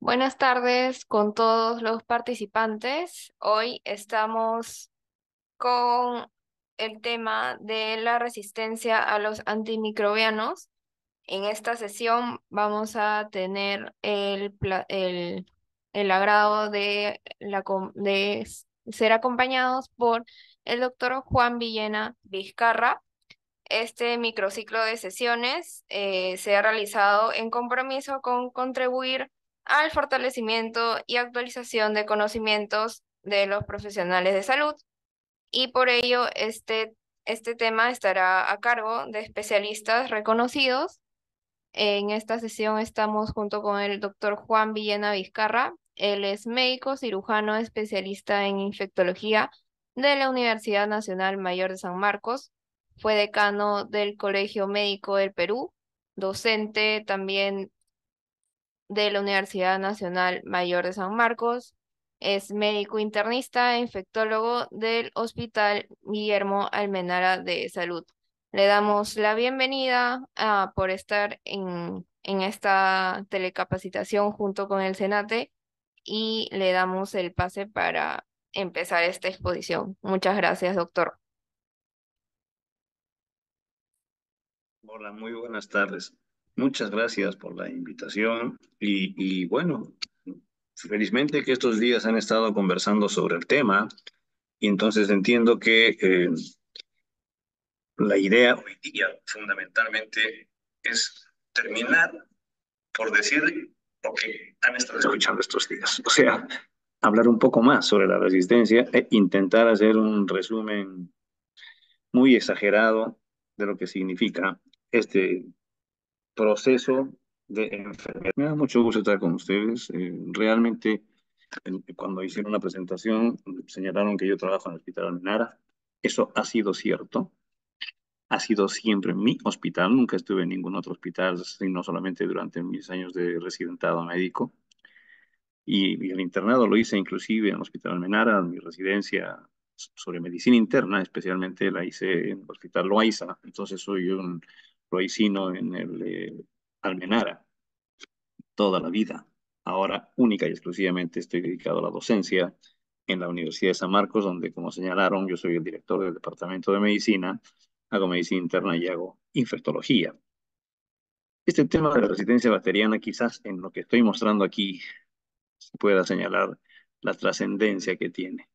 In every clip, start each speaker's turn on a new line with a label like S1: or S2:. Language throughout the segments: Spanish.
S1: Buenas tardes con todos los participantes. Hoy estamos con el tema de la resistencia a los antimicrobianos. En esta sesión vamos a tener el agrado de ser acompañados por el doctor Juan Villena Vizcarra. Este microciclo de sesiones se ha realizado en compromiso con contribuir al fortalecimiento y actualización de conocimientos de los profesionales de salud y por ello este tema estará a cargo de especialistas reconocidos. En esta sesión estamos junto con el doctor Juan Villena Vizcarra. Él es médico cirujano especialista en infectología de la Universidad Nacional Mayor de San Marcos. Fue decano del Colegio Médico del Perú, docente también de la Universidad Nacional Mayor de San Marcos. Es médico internista e infectólogo del Hospital Guillermo Almenara de Salud. Le damos la bienvenida por estar en esta telecapacitación junto con el Senate y le damos el pase para empezar esta exposición. Muchas gracias, doctor.
S2: Hola, muy buenas tardes. Muchas gracias por la invitación y bueno, felizmente que estos días han estado conversando sobre el tema y entonces entiendo que la idea hoy día fundamentalmente es terminar por decir lo que han estado escuchando estos días. O sea, hablar un poco más sobre la resistencia e intentar hacer un resumen muy exagerado de lo que significa este proceso de enfermedad. Me da mucho gusto estar con ustedes. Realmente, cuando hicieron la presentación, señalaron que yo trabajo en el Hospital Almenara. Eso ha sido cierto. Ha sido siempre mi hospital. Nunca estuve en ningún otro hospital, sino solamente durante mis años de residentado médico. Y el internado lo hice inclusive en el Hospital Almenara, mi residencia sobre medicina interna, especialmente la hice en el Hospital Loaiza. Entonces soy un loaicino en el Almenara toda la vida. Ahora, única y exclusivamente estoy dedicado a la docencia en la Universidad de San Marcos, donde, como señalaron, yo soy el director del Departamento de Medicina, hago medicina interna y hago infectología. Este tema de la resistencia bacteriana, quizás en lo que estoy mostrando aquí, se pueda señalar la trascendencia que tiene.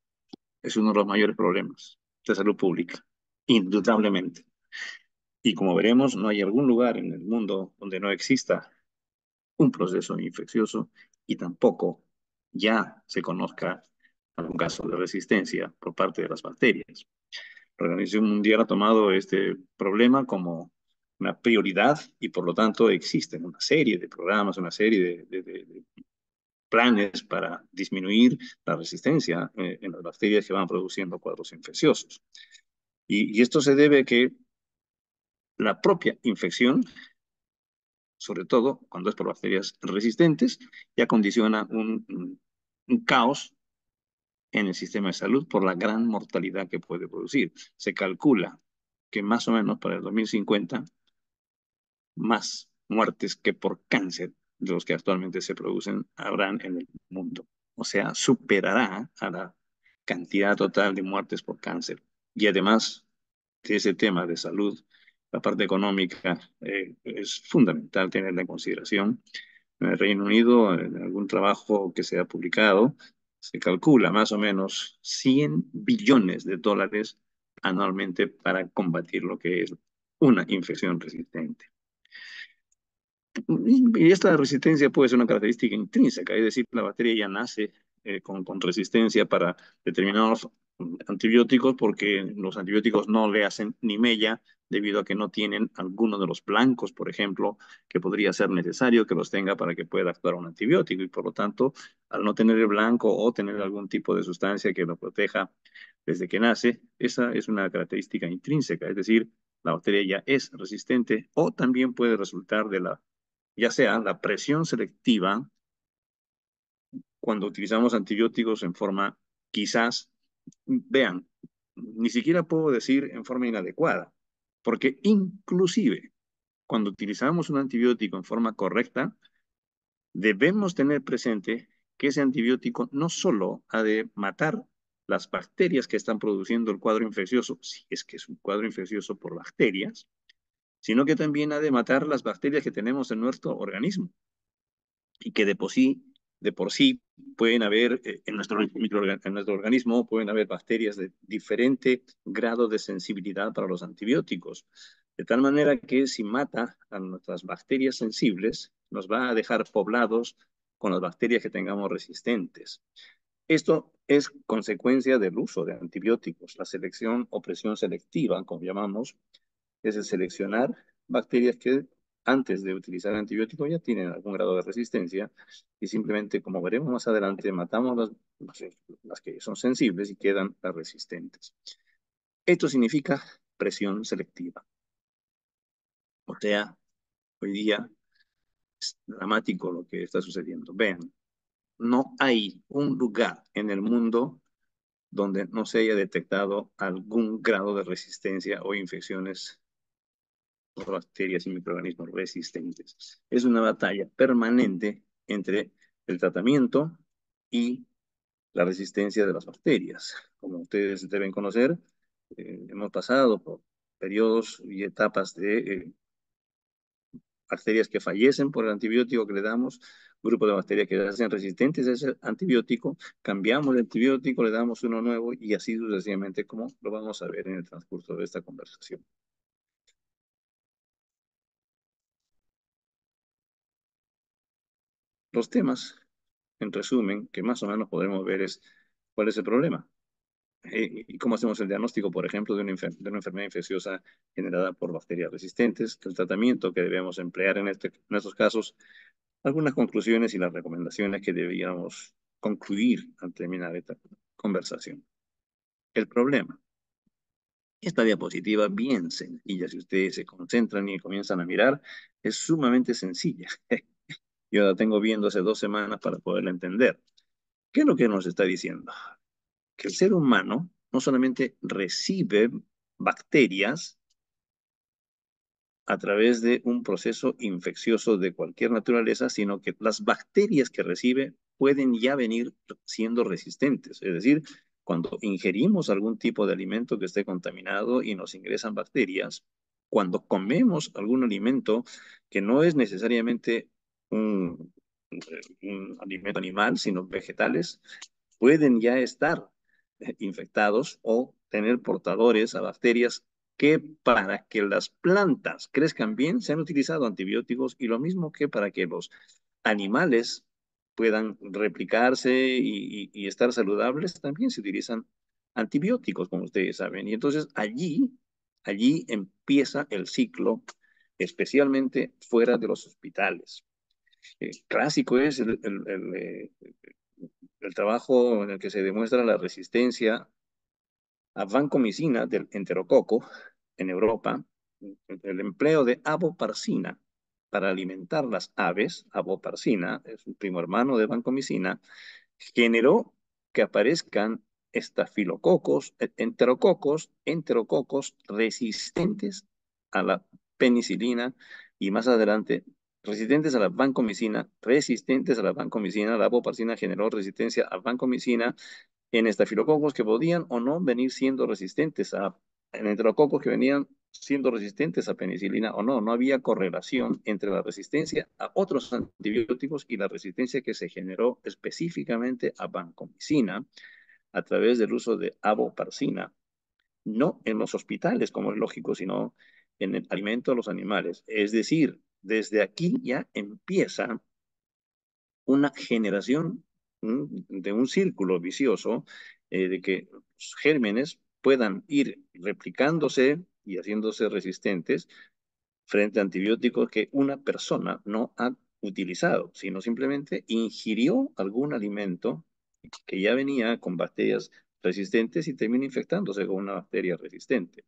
S2: Es uno de los mayores problemas de salud pública, indudablemente. Y como veremos, no hay algún lugar en el mundo donde no exista un proceso infeccioso y tampoco ya se conozca algún caso de resistencia por parte de las bacterias. La Organización Mundial ha tomado este problema como una prioridad y por lo tanto existen una serie de programas, una serie de planes para disminuir la resistencia en las bacterias que van produciendo cuadros infecciosos. Y esto se debe a que la propia infección, sobre todo cuando es por bacterias resistentes, ya condiciona un caos en el sistema de salud por la gran mortalidad que puede producir. Se calcula que más o menos para el 2050, más muertes que por cáncer de los que actualmente se producen habrán en el mundo. O sea, superará a la cantidad total de muertes por cáncer. Y además de ese tema de salud, la parte económica es fundamental tenerla en consideración. En el Reino Unido, en algún trabajo que se ha publicado, se calcula más o menos 100 billones de dólares anualmente para combatir lo que es una infección resistente. Y esta resistencia puede ser una característica intrínseca, es decir, la bacteria ya nace con resistencia para determinados antibióticos porque los antibióticos no le hacen ni mella debido a que no tienen alguno de los blancos, por ejemplo, que podría ser necesario que los tenga para que pueda actuar un antibiótico y por lo tanto, al no tener el blanco o tener algún tipo de sustancia que lo proteja desde que nace, esa es una característica intrínseca, es decir, la bacteria ya es resistente o también puede resultar de la ya sea la presión selectiva, cuando utilizamos antibióticos en forma quizás, vean, ni siquiera puedo decir en forma inadecuada, porque inclusive cuando utilizamos un antibiótico en forma correcta, debemos tener presente que ese antibiótico no solo ha de matar las bacterias que están produciendo el cuadro infeccioso, si es que es un cuadro infeccioso por bacterias, sino que también ha de matar las bacterias que tenemos en nuestro organismo y que de por sí pueden haber en nuestro organismo, pueden haber bacterias de diferente grado de sensibilidad para los antibióticos. De tal manera que si mata a nuestras bacterias sensibles, nos va a dejar poblados con las bacterias que tengamos resistentes. Esto es consecuencia del uso de antibióticos, la selección o presión selectiva, como llamamos, es el seleccionar bacterias que antes de utilizar el antibiótico ya tienen algún grado de resistencia y simplemente, como veremos más adelante, matamos las que son sensibles y quedan las resistentes. Esto significa presión selectiva. O sea, hoy día es dramático lo que está sucediendo. Vean, no hay un lugar en el mundo donde no se haya detectado algún grado de resistencia o infecciones por bacterias y microorganismos resistentes. Es una batalla permanente entre el tratamiento y la resistencia de las bacterias. Como ustedes deben conocer, hemos pasado por periodos y etapas de bacterias que fallecen por el antibiótico que le damos, grupo de bacterias que se hacen resistentes a ese antibiótico, cambiamos el antibiótico, le damos uno nuevo y así sucesivamente como lo vamos a ver en el transcurso de esta conversación. Los temas, en resumen, que más o menos podremos ver es cuál es el problema y cómo hacemos el diagnóstico, por ejemplo, de una enfermedad infecciosa generada por bacterias resistentes, el tratamiento que debemos emplear en estos casos, algunas conclusiones y las recomendaciones que deberíamos concluir al terminar esta conversación. El problema. Esta diapositiva bien sencilla, si ustedes se concentran y comienzan a mirar, es sumamente sencilla. Yo la tengo viendo hace 2 semanas para poderla entender. ¿Qué es lo que nos está diciendo? Que el ser humano no solamente recibe bacterias a través de un proceso infeccioso de cualquier naturaleza, sino que las bacterias que recibe pueden ya venir siendo resistentes. Es decir, cuando ingerimos algún tipo de alimento que esté contaminado y nos ingresan bacterias, cuando comemos algún alimento que no es necesariamente un, un alimento animal, sino vegetales, pueden ya estar infectados o tener portadores a bacterias que para que las plantas crezcan bien se han utilizado antibióticos y lo mismo que para que los animales puedan replicarse y estar saludables, también se utilizan antibióticos, como ustedes saben. Y entonces allí empieza el ciclo, especialmente fuera de los hospitales. Clásico es el trabajo en el que se demuestra la resistencia a vancomicina del enterococo en Europa, el empleo de avoparcina para alimentar las aves, avoparcina es un primo hermano de vancomicina, generó que aparezcan estafilococos, enterococos resistentes a la penicilina y más adelante resistentes a la vancomicina, la avoparcina generó resistencia a vancomicina en estafilococos que podían o no venir siendo resistentes en enterococos que venían siendo resistentes a penicilina o no. No había correlación entre la resistencia a otros antibióticos y la resistencia que se generó específicamente a vancomicina a través del uso de avoparcina, no en los hospitales, como es lógico, sino en el alimento de los animales. Es decir, desde aquí ya empieza una generación de un círculo vicioso de que los gérmenes puedan ir replicándose y haciéndose resistentes frente a antibióticos que una persona no ha utilizado, sino simplemente ingirió algún alimento que ya venía con bacterias resistentes y termina infectándose con una bacteria resistente.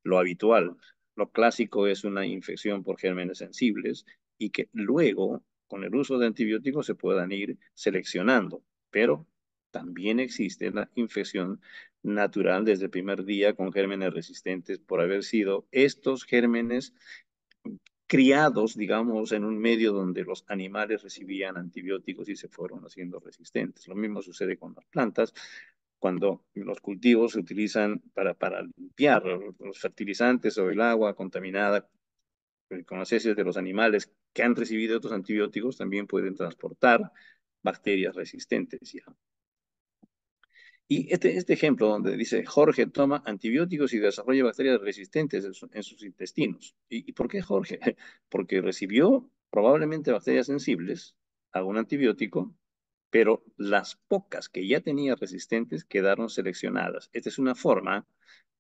S2: Lo habitual, lo clásico es una infección por gérmenes sensibles y que luego, con el uso de antibióticos, se puedan ir seleccionando. Pero también existe la infección natural desde el primer día con gérmenes resistentes por haber sido estos gérmenes criados, digamos, en un medio donde los animales recibían antibióticos y se fueron haciendo resistentes. Lo mismo sucede con las plantas, cuando los cultivos se utilizan para limpiar los fertilizantes o el agua contaminada con las heces de los animales que han recibido otros antibióticos, también pueden transportar bacterias resistentes. ¿Ya? Y este ejemplo donde dice Jorge toma antibióticos y desarrolla bacterias resistentes en sus intestinos. ¿Y por qué Jorge? Porque recibió probablemente bacterias sensibles a un antibiótico, pero las pocas que ya tenía resistentes quedaron seleccionadas. Esta es una forma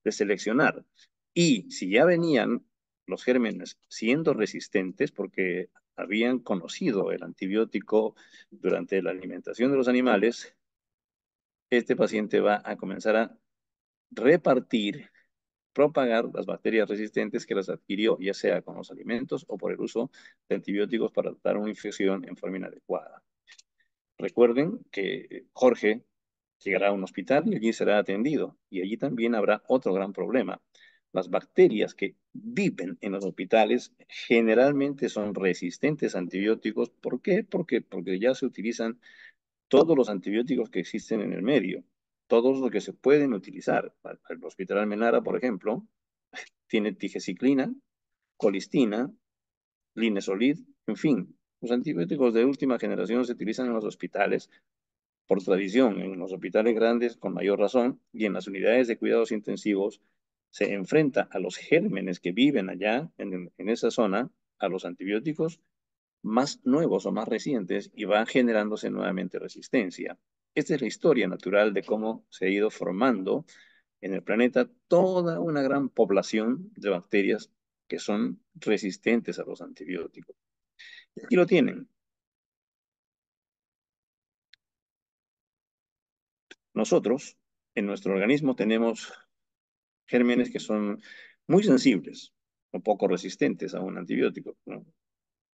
S2: de seleccionar. Y si ya venían los gérmenes siendo resistentes porque habían conocido el antibiótico durante la alimentación de los animales, este paciente va a comenzar a repartir, propagar las bacterias resistentes que las adquirió, ya sea con los alimentos o por el uso de antibióticos para tratar una infección en forma inadecuada. Recuerden que Jorge llegará a un hospital y allí será atendido. Y allí también habrá otro gran problema. Las bacterias que viven en los hospitales generalmente son resistentes a antibióticos. ¿Por qué? Porque ya se utilizan todos los antibióticos que existen en el medio, todos los que se pueden utilizar. El Hospital Almenara, por ejemplo, tiene tigecyclina, colistina, linezolid, en fin. Los antibióticos de última generación se utilizan en los hospitales por tradición, en los hospitales grandes con mayor razón y en las unidades de cuidados intensivos se enfrenta a los gérmenes que viven allá en esa zona, a los antibióticos más nuevos o más recientes y va generándose nuevamente resistencia. Esta es la historia natural de cómo se ha ido formando en el planeta toda una gran población de bacterias que son resistentes a los antibióticos. Y aquí lo tienen. Nosotros, en nuestro organismo, tenemos gérmenes que son muy sensibles o poco resistentes a un antibiótico, ¿no?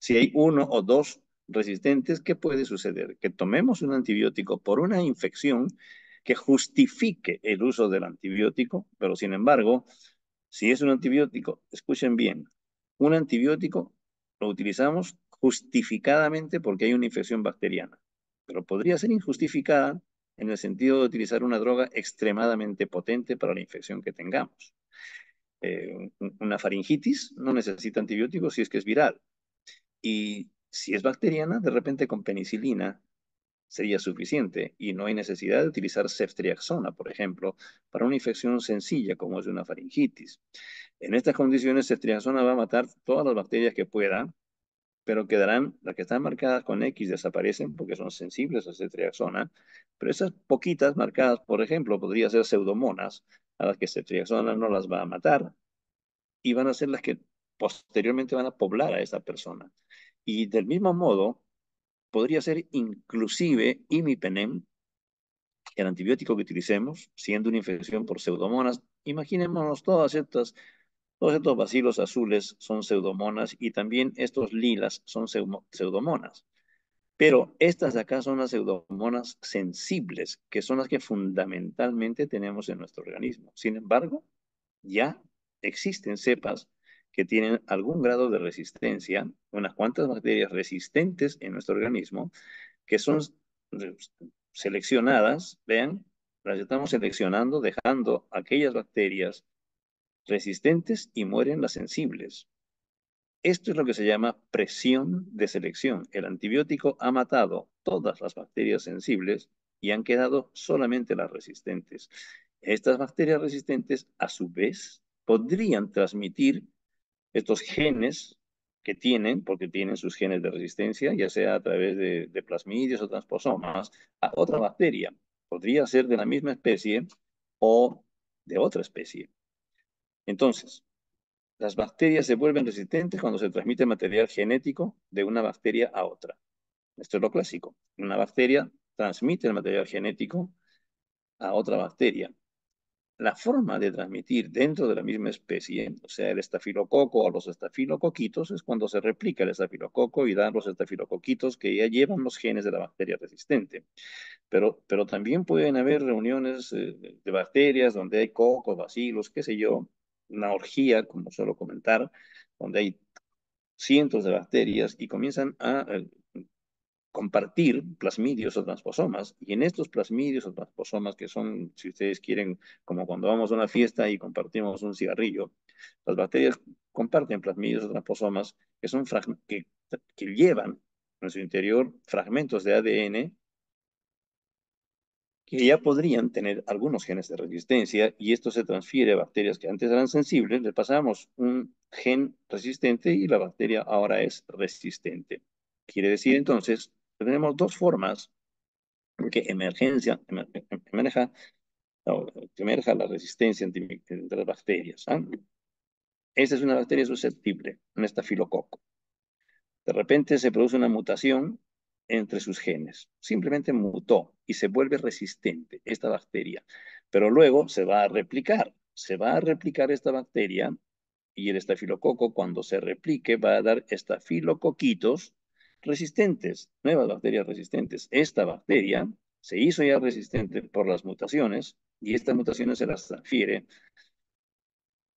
S2: Si hay uno o dos resistentes, ¿qué puede suceder? Que tomemos un antibiótico por una infección que justifique el uso del antibiótico, pero sin embargo, si es un antibiótico, escuchen bien, un antibiótico lo utilizamos justificadamente porque hay una infección bacteriana, pero podría ser injustificada en el sentido de utilizar una droga extremadamente potente para la infección que tengamos. Una faringitis no necesita antibióticos si es que es viral. Y si es bacteriana, de repente con penicilina sería suficiente y no hay necesidad de utilizar ceftriaxona, por ejemplo, para una infección sencilla como es una faringitis. En estas condiciones, ceftriaxona va a matar todas las bacterias que pueda, pero quedarán, las que están marcadas con X desaparecen porque son sensibles a ceftriaxona, pero esas poquitas marcadas, por ejemplo, podría ser pseudomonas, a las que ceftriaxona no las va a matar, y van a ser las que posteriormente van a poblar a esa persona. Y del mismo modo, podría ser inclusive imipenem, el antibiótico que utilicemos, siendo una infección por pseudomonas. Imaginémonos todos estos bacilos azules son pseudomonas y también estos lilas son pseudomonas. Pero estas de acá son las pseudomonas sensibles, que son las que fundamentalmente tenemos en nuestro organismo. Sin embargo, ya existen cepas que tienen algún grado de resistencia, unas cuantas bacterias resistentes en nuestro organismo, que son seleccionadas, vean, las estamos seleccionando, dejando aquellas bacterias resistentes y mueren las sensibles. Esto es lo que se llama presión de selección. El antibiótico ha matado todas las bacterias sensibles y han quedado solamente las resistentes. Estas bacterias resistentes, a su vez, podrían transmitir estos genes que tienen, porque tienen sus genes de resistencia, ya sea a través de plasmidios o transposomas, a otra bacteria. Podría ser de la misma especie o de otra especie. Entonces, las bacterias se vuelven resistentes cuando se transmite material genético de una bacteria a otra. Esto es lo clásico. Una bacteria transmite el material genético a otra bacteria. La forma de transmitir dentro de la misma especie, o sea, el estafilococo o los estafilocoquitos, es cuando se replica el estafilococo y dan los estafilocoquitos que ya llevan los genes de la bacteria resistente. Pero también pueden haber reuniones de bacterias donde hay cocos, bacilos, qué sé yo, una orgía, como suelo comentar, donde hay cientos de bacterias y comienzan a compartir plasmidios o transposomas. Y en estos plasmidios o transposomas, que son, si ustedes quieren, como cuando vamos a una fiesta y compartimos un cigarrillo, las bacterias comparten plasmidios o transposomas que, son que llevan en su interior fragmentos de ADN que ya podrían tener algunos genes de resistencia y esto se transfiere a bacterias que antes eran sensibles, le pasamos un gen resistente y la bacteria ahora es resistente. Quiere decir entonces que tenemos dos formas de que emerja, que emerja la resistencia entre las bacterias. ¿Ah? Esta es una bacteria susceptible, un estafilococo. De repente se produce una mutación entre sus genes. Simplemente mutó y se vuelve resistente esta bacteria. Pero luego se va a replicar. Se va a replicar esta bacteria y el estafilococo cuando se replique va a dar estafilocoquitos resistentes, nuevas bacterias resistentes. Esta bacteria se hizo ya resistente por las mutaciones y estas mutaciones se las transfiere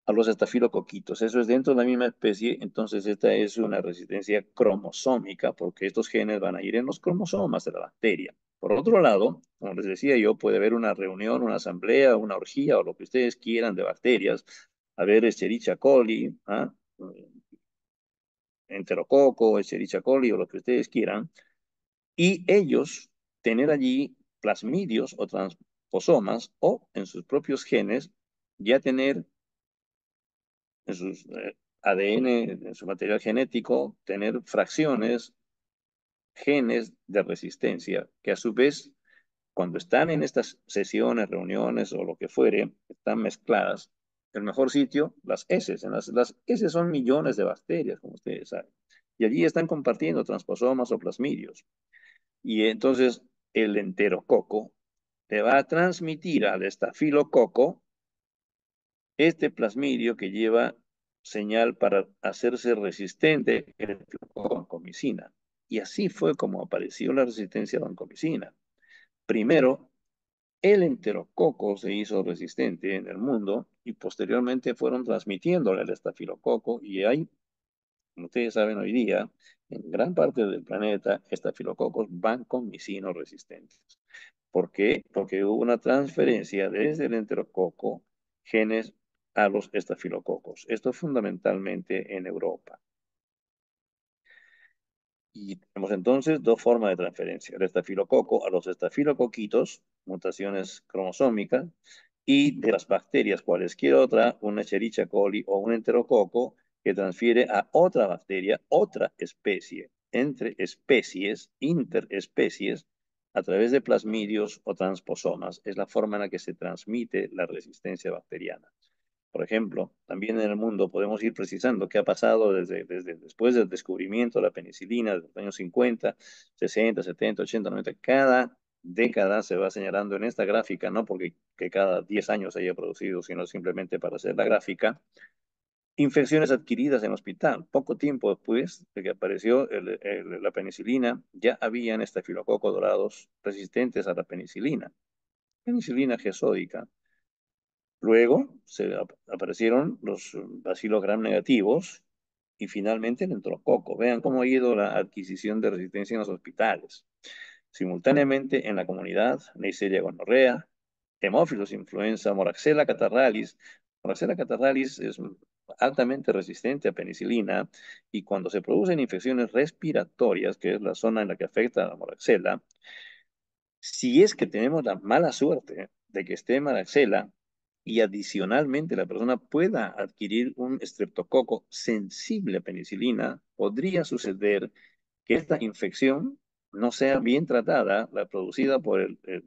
S2: a los estafilocoquitos. Eso es dentro de la misma especie, entonces esta es una resistencia cromosómica, porque estos genes van a ir en los cromosomas de la bacteria. Por otro lado, como les decía yo, puede haber una reunión, una asamblea, una orgía o lo que ustedes quieran de bacterias, a ver Escherichia coli, ¿ah? Enterococo, Escherichia coli o lo que ustedes quieran, y ellos tener allí plasmidios o transposomas o en sus propios genes ya tener en sus ADN, en su material genético, tener fracciones, genes de resistencia, que a su vez, cuando están en estas sesiones, reuniones o lo que fuere, están mezcladas. El mejor sitio, las heces. Las heces son millones de bacterias, como ustedes saben. Y allí están compartiendo transposomas o plasmidios. Y entonces el enterococo te va a transmitir al estafilococo este plasmidio que lleva señal para hacerse resistente a la vancomicina. Y así fue como apareció la resistencia a la vancomicina. Primero, el enterococo se hizo resistente en el mundo y posteriormente fueron transmitiéndole el estafilococo y hay, como ustedes saben hoy día, en gran parte del planeta, estafilococos vancomicino resistentes. ¿Por qué? Porque hubo una transferencia desde el enterococo genes a los estafilococos. Esto fundamentalmente en Europa. Y tenemos entonces dos formas de transferencia. El estafilococo a los estafilocoquitos, mutaciones cromosómicas, y de las bacterias, cualesquiera otra, una Escherichia coli o un enterococo, que transfiere a otra bacteria, otra especie, entre especies, interespecies, a través de plasmidios o transposomas. Es la forma en la que se transmite la resistencia bacteriana. Por ejemplo, también en el mundo podemos ir precisando qué ha pasado desde después del descubrimiento de la penicilina, de los años 50, 60, 70, 80, 90. Cada década se va señalando en esta gráfica, no porque que cada 10 años se haya producido, sino simplemente para hacer la gráfica, infecciones adquiridas en hospital. Poco tiempo después de que apareció la penicilina, ya habían estafilococos dorados resistentes a la penicilina gesódica. Luego aparecieron los bacilos gram negativos y finalmente el enterococo. Vean cómo ha ido la adquisición de resistencia en los hospitales. Simultáneamente en la comunidad, Neisseria gonorrea, hemófilos influenza, Moraxella catarralis. Moraxella catarralis es altamente resistente a penicilina y cuando se producen infecciones respiratorias, que es la zona en la que afecta a la Moraxella, si es que tenemos la mala suerte de que esté Moraxella y adicionalmente la persona pueda adquirir un estreptococo sensible a penicilina, podría suceder que esta infección no sea bien tratada, la producida por el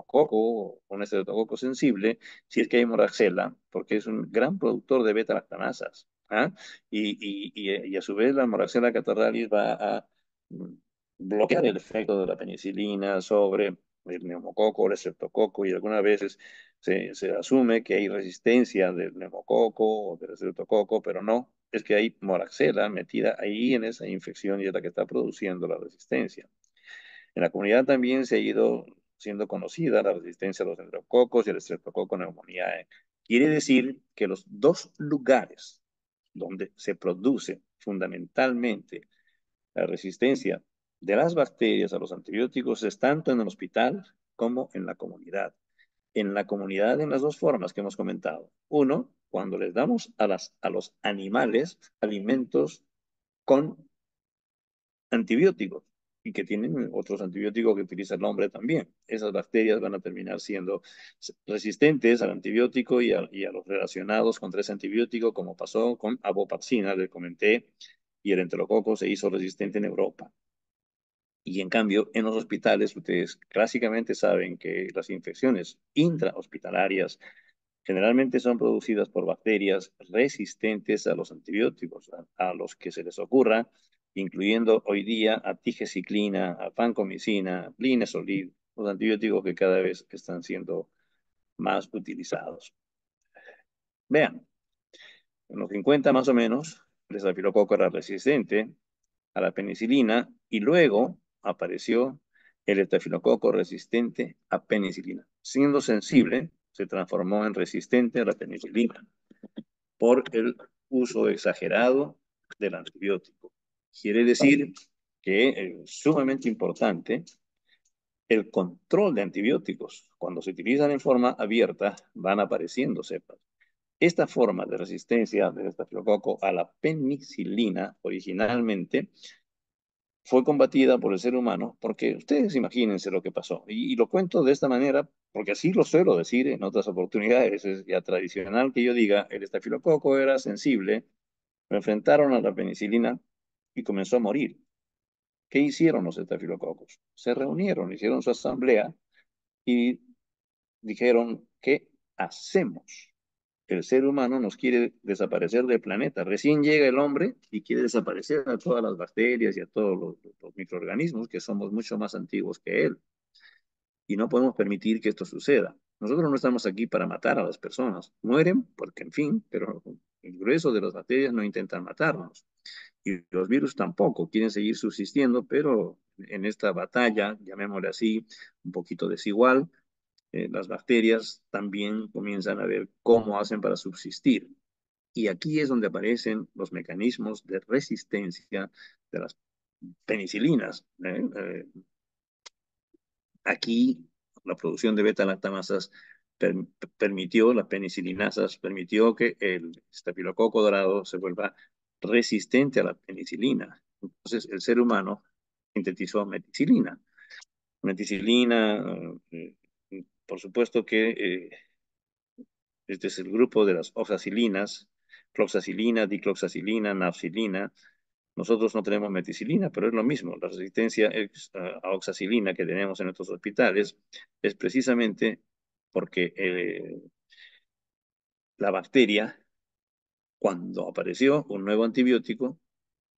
S2: coco o un estreptococo sensible, si es que hay Moraxella, porque es un gran productor de beta-lactamasas. ¿Ah? Y a su vez la Moraxella catarralis va a mm, bloquear el efecto de la penicilina sobre el neumococo, el estreptococo, y algunas veces se asume que hay resistencia del neumococo o del estreptococo, pero no, es que hay moraxela metida ahí en esa infección y es la que está produciendo la resistencia. En la comunidad también se ha ido siendo conocida la resistencia a los enterococos y el estreptococo neumoniae. Quiere decir que los dos lugares donde se produce fundamentalmente la resistencia de las bacterias a los antibióticos es tanto en el hospital como en la comunidad. En la comunidad en las dos formas que hemos comentado. Uno, cuando les damos a los animales alimentos con antibióticos y que tienen otros antibióticos que utiliza el hombre también. Esas bacterias van a terminar siendo resistentes al antibiótico y a los relacionados contra ese antibiótico, como pasó con avoparcina, le comenté, y el enterococo se hizo resistente en Europa. Y en cambio, en los hospitales, ustedes clásicamente saben que las infecciones intrahospitalarias generalmente son producidas por bacterias resistentes a los antibióticos, a los que se les ocurra, incluyendo hoy día a tigeciclina, a vancomicina, linezolid, los antibióticos que cada vez están siendo más utilizados. Vean, en los 50 más o menos, el estafilococo era resistente a la penicilina y luego apareció el estafilococo resistente a penicilina. Siendo sensible, se transformó en resistente a la penicilina por el uso exagerado del antibiótico. Quiere decir que es sumamente importante el control de antibióticos. Cuando se utilizan en forma abierta, van apareciendo cepas. Esta forma de resistencia del estafilococo a la penicilina originalmente fue combatida por el ser humano, porque ustedes imagínense lo que pasó. Y lo cuento de esta manera, porque así lo suelo decir en otras oportunidades. Es ya tradicional que yo diga, el estafilococo era sensible, lo enfrentaron a la penicilina y comenzó a morir. ¿Qué hicieron los estafilococos? Se reunieron, hicieron su asamblea y dijeron, ¿qué hacemos? El ser humano nos quiere desaparecer del planeta. Recién llega el hombre y quiere desaparecer a todas las bacterias y a todos los microorganismos que somos mucho más antiguos que él. Y no podemos permitir que esto suceda. Nosotros no estamos aquí para matar a las personas. Mueren porque, en fin, pero el grueso de las bacterias no intentan matarnos. Y los virus tampoco quieren seguir subsistiendo, pero en esta batalla, llamémosle así, un poquito desigual, las bacterias también comienzan a ver cómo hacen para subsistir. Y aquí es donde aparecen los mecanismos de resistencia de las penicilinas. Aquí la producción de beta-lactamasas per permitió, las penicilinasas, permitió que el estafilococo dorado se vuelva resistente a la penicilina. Entonces el ser humano sintetizó meticilina. Meticilina, por supuesto que este es el grupo de las oxacilinas, cloxacilina, dicloxacilina, nafcilina. Nosotros no tenemos meticilina, pero es lo mismo. La resistencia a oxacilina que tenemos en nuestros hospitales es precisamente porque la bacteria, cuando apareció un nuevo antibiótico,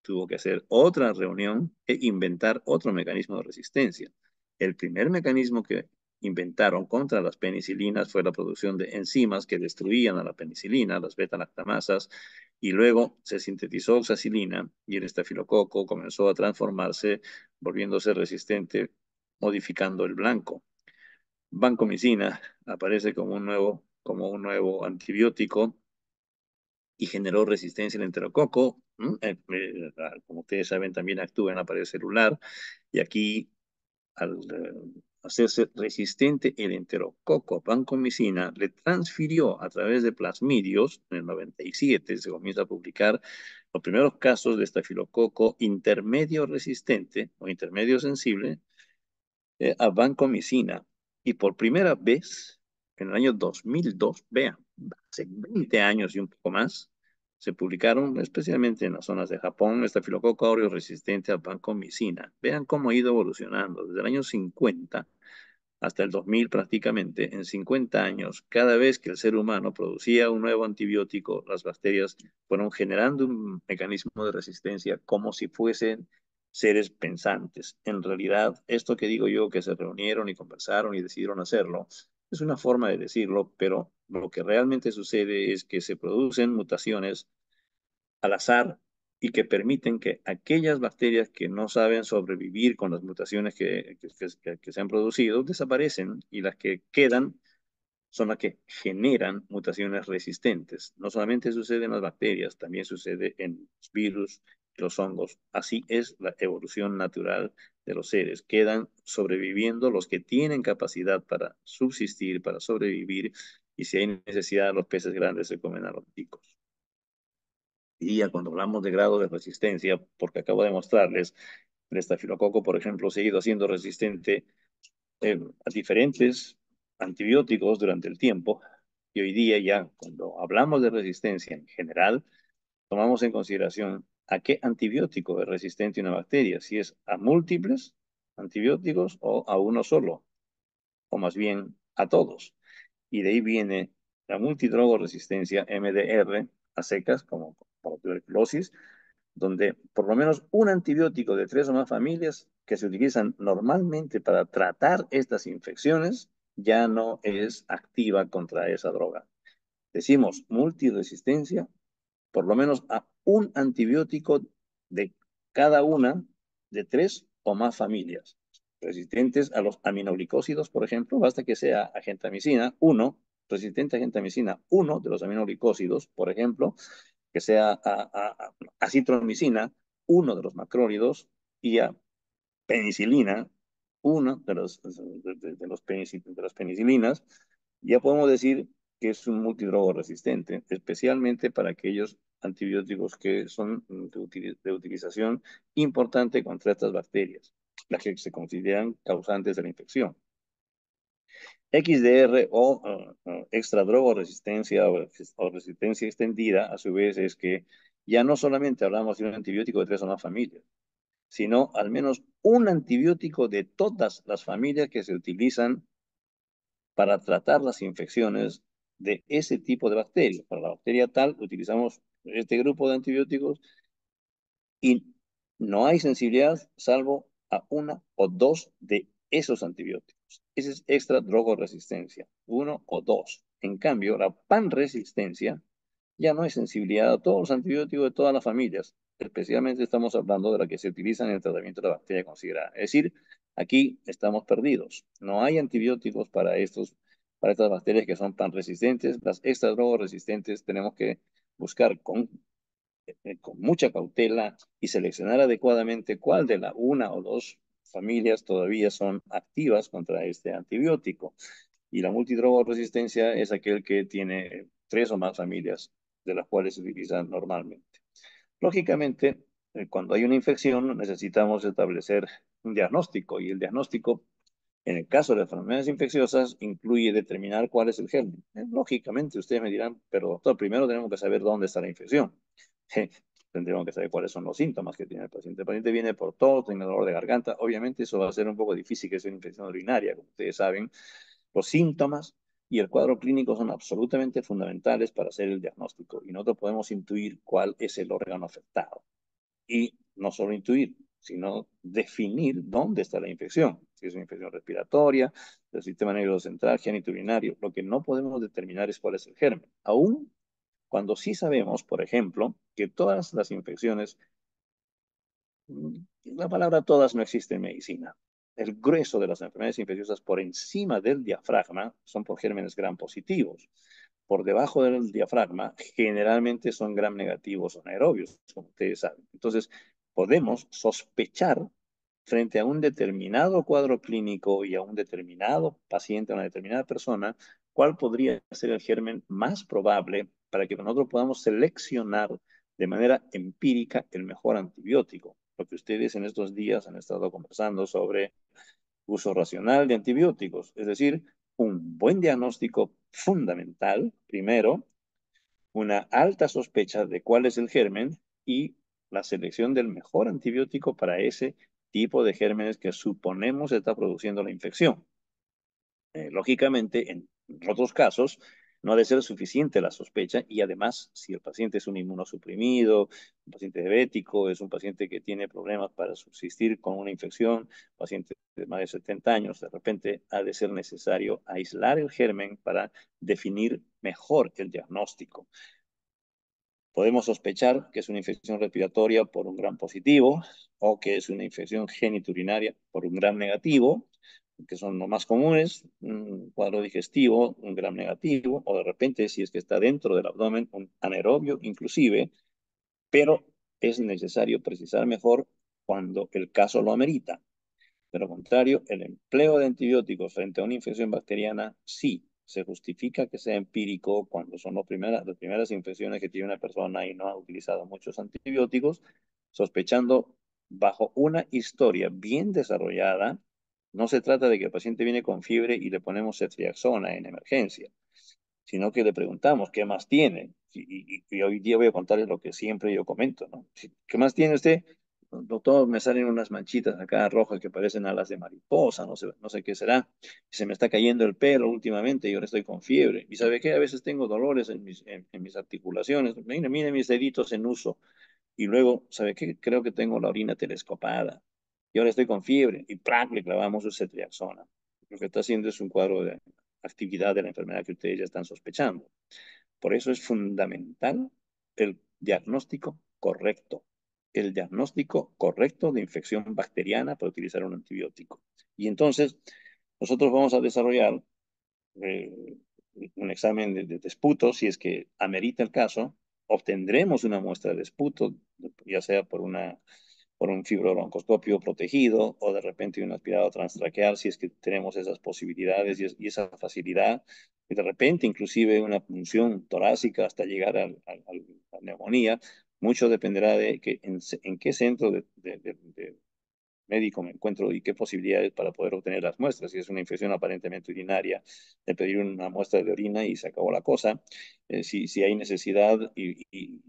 S2: tuvo que hacer otra reunión e inventar otro mecanismo de resistencia. El primer mecanismo que inventaron contra las penicilinas fue la producción de enzimas que destruían a la penicilina, las beta-lactamasas, y luego se sintetizó oxacilina y el estafilococo comenzó a transformarse, volviéndose resistente, modificando el blanco. Vancomicina aparece como un nuevo antibiótico y generó resistencia al enterococo. Como ustedes saben, también actúa en la pared celular y aquí al hacerse resistente el enterococo vancomicina, le transfirió a través de plasmidios, en el 97 se comienza a publicar los primeros casos de estafilococo intermedio resistente o intermedio sensible a vancomicina. Y por primera vez, en el año 2002, vean, hace 20 años y un poco más, se publicaron, especialmente en las zonas de Japón, estafilococo aureus resistente a vancomicina. Vean cómo ha ido evolucionando desde el año 50 hasta el 2000 prácticamente. En 50 años, cada vez que el ser humano producía un nuevo antibiótico, las bacterias fueron generando un mecanismo de resistencia como si fuesen seres pensantes. En realidad, esto que digo yo, que se reunieron y conversaron y decidieron hacerlo, es una forma de decirlo, pero lo que realmente sucede es que se producen mutaciones al azar y que permiten que aquellas bacterias que no saben sobrevivir con las mutaciones que se han producido desaparecen y las que quedan son las que generan mutaciones resistentes. No solamente sucede en las bacterias, también sucede en los virus, los hongos. Así es la evolución natural de los seres. Quedan sobreviviendo los que tienen capacidad para subsistir, para sobrevivir, y si hay necesidad, los peces grandes se comen a los chicos. Y ya cuando hablamos de grado de resistencia, porque acabo de mostrarles, el estafilococo, por ejemplo, se ha ido haciendo resistente a diferentes antibióticos durante el tiempo, y hoy día ya cuando hablamos de resistencia en general, tomamos en consideración a qué antibiótico es resistente una bacteria, si es a múltiples antibióticos o a uno solo, o más bien a todos. Y de ahí viene la multidrogoresistencia MDR a secas, como para tuberculosis, donde por lo menos un antibiótico de 3 o más familias que se utilizan normalmente para tratar estas infecciones ya no es activa contra esa droga. Decimos multiresistencia, por lo menos a un antibiótico de cada una de 3 o más familias. Resistentes a los aminoglicósidos, por ejemplo, basta que sea a gentamicina 1, resistente a gentamicina 1 de los aminoglicósidos, por ejemplo, que sea a citromicina 1 de los macrólidos y a penicilina, uno de las penicilinas, ya podemos decir que es un multidrogo resistente, especialmente para aquellos antibióticos que son de utilización importante contra estas bacterias, las que se consideran causantes de la infección. XDR o extradrogo resistencia o resistencia extendida, a su vez, es que ya no solamente hablamos de un antibiótico de 3 o más familias, sino al menos un antibiótico de todas las familias que se utilizan para tratar las infecciones de ese tipo de bacterias. Para la bacteria tal, utilizamos este grupo de antibióticos y no hay sensibilidad salvo a una o dos de esos antibióticos. Ese es extra drogoresistencia, uno o dos. En cambio, la panresistencia ya no hay sensibilidad a todos los antibióticos de todas las familias. Especialmente estamos hablando de la que se utiliza en el tratamiento de la bacteria considerada. Es decir, aquí estamos perdidos. No hay antibióticos para estas bacterias que son panresistentes. Las extra resistentes tenemos que buscar con mucha cautela y seleccionar adecuadamente cuál de la una o dos familias todavía son activas contra este antibiótico. Y la multidrogoresistencia es aquel que tiene 3 o más familias de las cuales se utilizan normalmente. Lógicamente, cuando hay una infección necesitamos establecer un diagnóstico y el diagnóstico en el caso de las enfermedades infecciosas, incluye determinar cuál es el germen. Lógicamente, ustedes me dirán, pero doctor, primero tenemos que saber dónde está la infección. Tendremos que saber cuáles son los síntomas que tiene el paciente. El paciente viene por tos, tiene dolor de garganta. Obviamente, eso va a ser un poco difícil, que sea una infección urinaria, como ustedes saben. Los síntomas y el cuadro clínico son absolutamente fundamentales para hacer el diagnóstico y nosotros podemos intuir cuál es el órgano afectado y no solo intuir, sino definir dónde está la infección. Si es una infección respiratoria, del sistema nervioso central, genitourinario. Lo que no podemos determinar es cuál es el germen. Aún cuando sí sabemos, por ejemplo, que todas las infecciones, la palabra todas no existe en medicina. El grueso de las enfermedades infecciosas por encima del diafragma son por gérmenes gram positivos. Por debajo del diafragma generalmente son gram negativos o anaerobios, como ustedes saben. Entonces, podemos sospechar frente a un determinado cuadro clínico y a un determinado paciente, a una determinada persona, cuál podría ser el germen más probable para que nosotros podamos seleccionar de manera empírica el mejor antibiótico. Lo que ustedes en estos días han estado conversando sobre uso racional de antibióticos, es decir, un buen diagnóstico fundamental, primero, una alta sospecha de cuál es el germen y la selección del mejor antibiótico para ese tipo de gérmenes que suponemos está produciendo la infección. Lógicamente, en otros casos, no ha de ser suficiente la sospecha y además, si el paciente es un inmunosuprimido, un paciente diabético, es un paciente que tiene problemas para subsistir con una infección, paciente de más de 70 años, de repente ha de ser necesario aislar el germen para definir mejor el diagnóstico. Podemos sospechar que es una infección respiratoria por un gram positivo o que es una infección genitourinaria por un gram negativo, que son los más comunes, un cuadro digestivo, un gram negativo, o de repente, si es que está dentro del abdomen, un anaerobio inclusive, pero es necesario precisar mejor cuando el caso lo amerita. De lo contrario, el empleo de antibióticos frente a una infección bacteriana sí se justifica que sea empírico cuando son las primeras infecciones que tiene una persona y no ha utilizado muchos antibióticos, sospechando bajo una historia bien desarrollada. No se trata de que el paciente viene con fiebre y le ponemos ceftriaxona en emergencia, sino que le preguntamos qué más tiene. Y hoy día voy a contarles lo que siempre yo comento, ¿no? ¿Qué más tiene usted? Doctor, me salen unas manchitas acá rojas que parecen alas de mariposa, no sé qué será. Se me está cayendo el pelo últimamente y ahora estoy con fiebre. ¿Y sabe qué? A veces tengo dolores en mis articulaciones. Mire mis deditos en uso. Y luego, ¿sabe qué? Creo que tengo la orina telescopada. Y ahora estoy con fiebre. Y ¡prac! Le clavamos su ceftriaxona. Lo que está haciendo es un cuadro de actividad de la enfermedad que ustedes ya están sospechando. Por eso es fundamental el diagnóstico correcto. El diagnóstico correcto de infección bacteriana para utilizar un antibiótico. Y entonces, nosotros vamos a desarrollar eh, un examen de esputo, si es que amerita el caso, obtendremos una muestra de esputo, ya sea por un fibrobroncoscopio protegido o de repente un aspirado transtraqueal, si es que tenemos esas posibilidades y esa facilidad, y de repente inclusive una punción torácica hasta llegar a neumonía. Mucho dependerá de que en qué centro de médico me encuentro y qué posibilidades para poder obtener las muestras. Si es una infección aparentemente urinaria, de pedir una muestra de orina y se acabó la cosa. Si hay necesidad y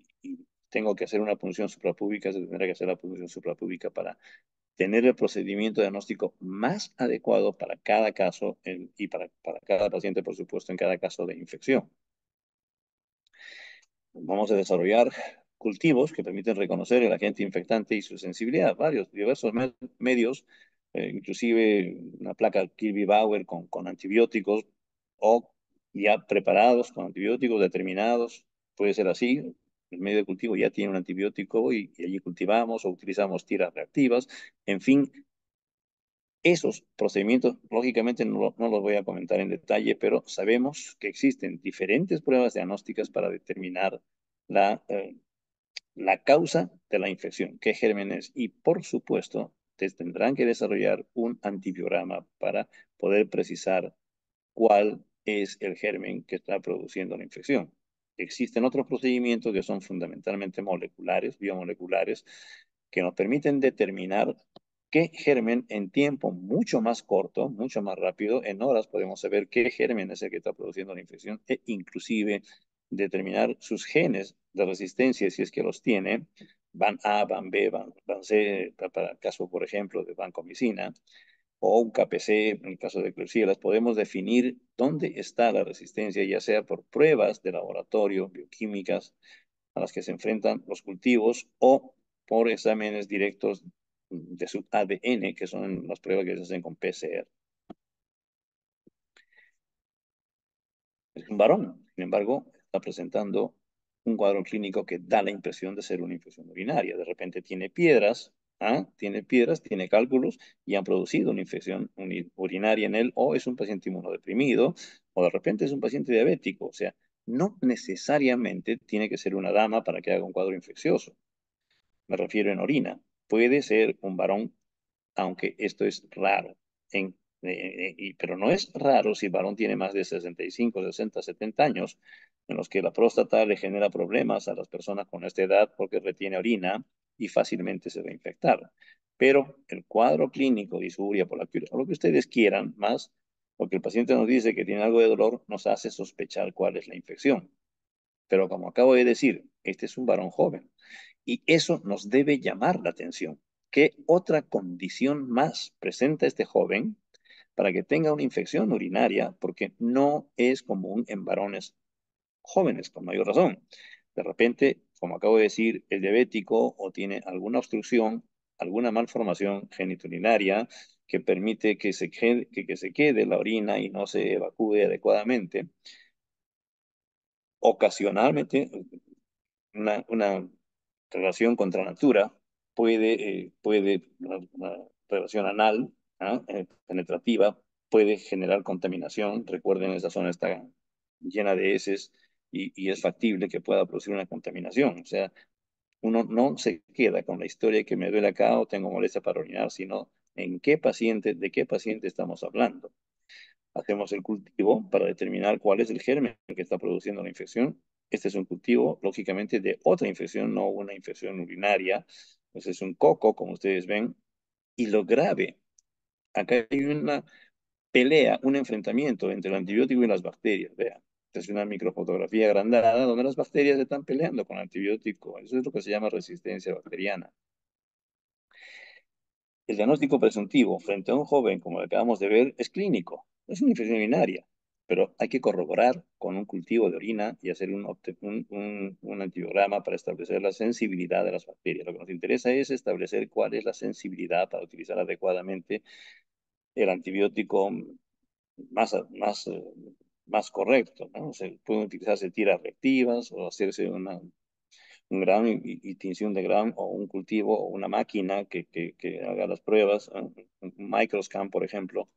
S2: tengo que hacer una punción suprapúbica, se tendrá que hacer la punción suprapúbica para tener el procedimiento diagnóstico más adecuado para cada caso y para cada paciente, por supuesto, en cada caso de infección. Vamos a desarrollar cultivos que permiten reconocer el agente infectante y su sensibilidad. Varios, diversos medios, inclusive una placa Kirby-Bauer con antibióticos o ya preparados con antibióticos determinados. Puede ser así. El medio de cultivo ya tiene un antibiótico y allí cultivamos o utilizamos tiras reactivas. En fin, esos procedimientos, lógicamente no los voy a comentar en detalle, pero sabemos que existen diferentes pruebas diagnósticas para determinar la, eh, la causa de la infección, qué gérmenes, y por supuesto, tendrán que desarrollar un antibiograma para poder precisar cuál es el germen que está produciendo la infección. Existen otros procedimientos que son fundamentalmente moleculares, biomoleculares, que nos permiten determinar qué germen en tiempo mucho más corto, mucho más rápido, en horas podemos saber qué germen es el que está produciendo la infección e inclusive determinar sus genes de resistencia si es que los tiene, van A, van B, van C, para el caso, por ejemplo, de vancomicina, o un KPC, en el caso de Klebsiella, podemos definir dónde está la resistencia, ya sea por pruebas de laboratorio, bioquímicas, a las que se enfrentan los cultivos, o por exámenes directos de su ADN, que son las pruebas que se hacen con PCR. Es un varón, sin embargo, está presentando un cuadro clínico que da la impresión de ser una infección urinaria. De repente tiene piedras, ¿ah? Tiene piedras, tiene cálculos y han producido una infección urinaria en él, o es un paciente inmunodeprimido, o de repente es un paciente diabético. O sea, no necesariamente tiene que ser una dama para que haga un cuadro infeccioso. Me refiero en orina. Puede ser un varón, aunque esto es raro. Pero no es raro si el varón tiene más de 65, 60, 70 años, en los que la próstata le genera problemas a las personas con esta edad porque retiene orina y fácilmente se va a infectar. Pero el cuadro clínico, disuria, prolactina, o lo que ustedes quieran, más porque el paciente nos dice que tiene algo de dolor, nos hace sospechar cuál es la infección. Pero como acabo de decir, este es un varón joven y eso nos debe llamar la atención. ¿Qué otra condición más presenta este joven para que tenga una infección urinaria? Porque no es común en varones jóvenes, con mayor razón. De repente, como acabo de decir, es diabético o tiene alguna obstrucción, alguna malformación genitourinaria que permite que se quede la orina y no se evacúe adecuadamente. Ocasionalmente, una relación contra natura puede una relación anal penetrativa puede generar contaminación. Recuerden, esa zona está llena de heces y es factible que pueda producir una contaminación. O sea, uno no se queda con la historia de que me duele acá o tengo molestia para orinar, sino de qué paciente estamos hablando. Hacemos el cultivo para determinar cuál es el germen que está produciendo la infección. Este es un cultivo, lógicamente, de otra infección, no una infección urinaria. Pues es un coco, como ustedes ven. Y lo grave, acá hay una pelea, un enfrentamiento entre el antibiótico y las bacterias. Vean, es una microfotografía agrandada donde las bacterias están peleando con el antibiótico. Eso es lo que se llama resistencia bacteriana. El diagnóstico presuntivo frente a un joven, como lo acabamos de ver, es clínico, es una infección urinaria, pero hay que corroborar con un cultivo de orina y hacer un antibiograma para establecer la sensibilidad de las bacterias. Lo que nos interesa es establecer cuál es la sensibilidad para utilizar adecuadamente el antibiótico más correcto, ¿no? Se pueden utilizarse tiras reactivas o hacerse un Gram y tinción de Gram o un cultivo o una máquina que haga las pruebas, un microscan, por ejemplo,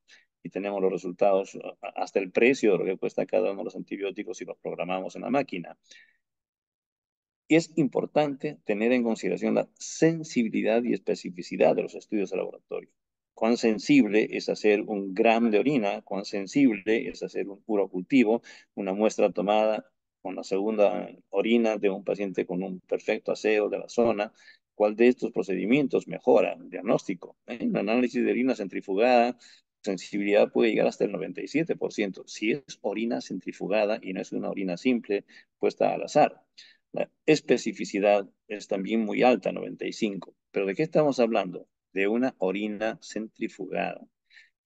S2: y tenemos los resultados, hasta el precio de lo que cuesta cada uno de los antibióticos si los programamos en la máquina. Y es importante tener en consideración la sensibilidad y especificidad de los estudios de laboratorio. Cuán sensible es hacer un gram de orina, cuán sensible es hacer un puro cultivo, una muestra tomada con la segunda orina de un paciente con un perfecto aseo de la zona. ¿Cuál de estos procedimientos mejora el diagnóstico? Un análisis de orina centrifugada, sensibilidad puede llegar hasta el 97%. Si es orina centrifugada y no es una orina simple puesta al azar. La especificidad es también muy alta, 95. ¿Pero de qué estamos hablando? De una orina centrifugada.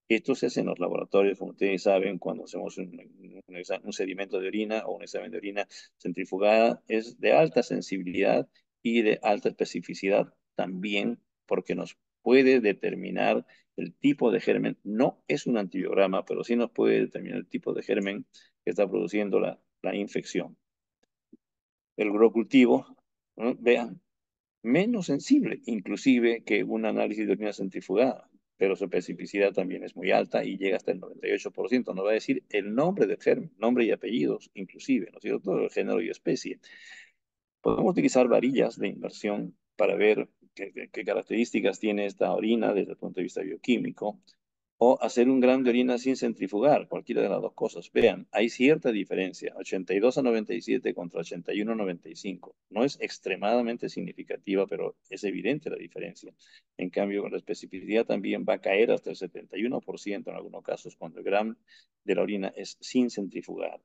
S2: Esto se hace en los laboratorios, como ustedes saben, cuando hacemos un sedimento de orina o un examen de orina centrifugada, es de alta sensibilidad y de alta especificidad también, porque nos puede determinar el tipo de germen. No es un antibiograma, pero sí nos puede determinar el tipo de germen que está produciendo la infección. El urocultivo, ¿no? Vean, menos sensible inclusive que un análisis de orina centrifugada, pero su especificidad también es muy alta y llega hasta el 98%. Nos va a decir el nombre del germen, nombre y apellidos inclusive, ¿no es cierto? El género y especie. Podemos utilizar varillas de inversión para ver qué características tiene esta orina desde el punto de vista bioquímico, o hacer un grano de orina sin centrifugar, cualquiera de las dos cosas. Vean, hay cierta diferencia, 82-97 contra 81-95. No es extremadamente significativa, pero es evidente la diferencia. En cambio, la especificidad también va a caer hasta el 71% en algunos casos cuando el gramo de la orina es sin centrifugar.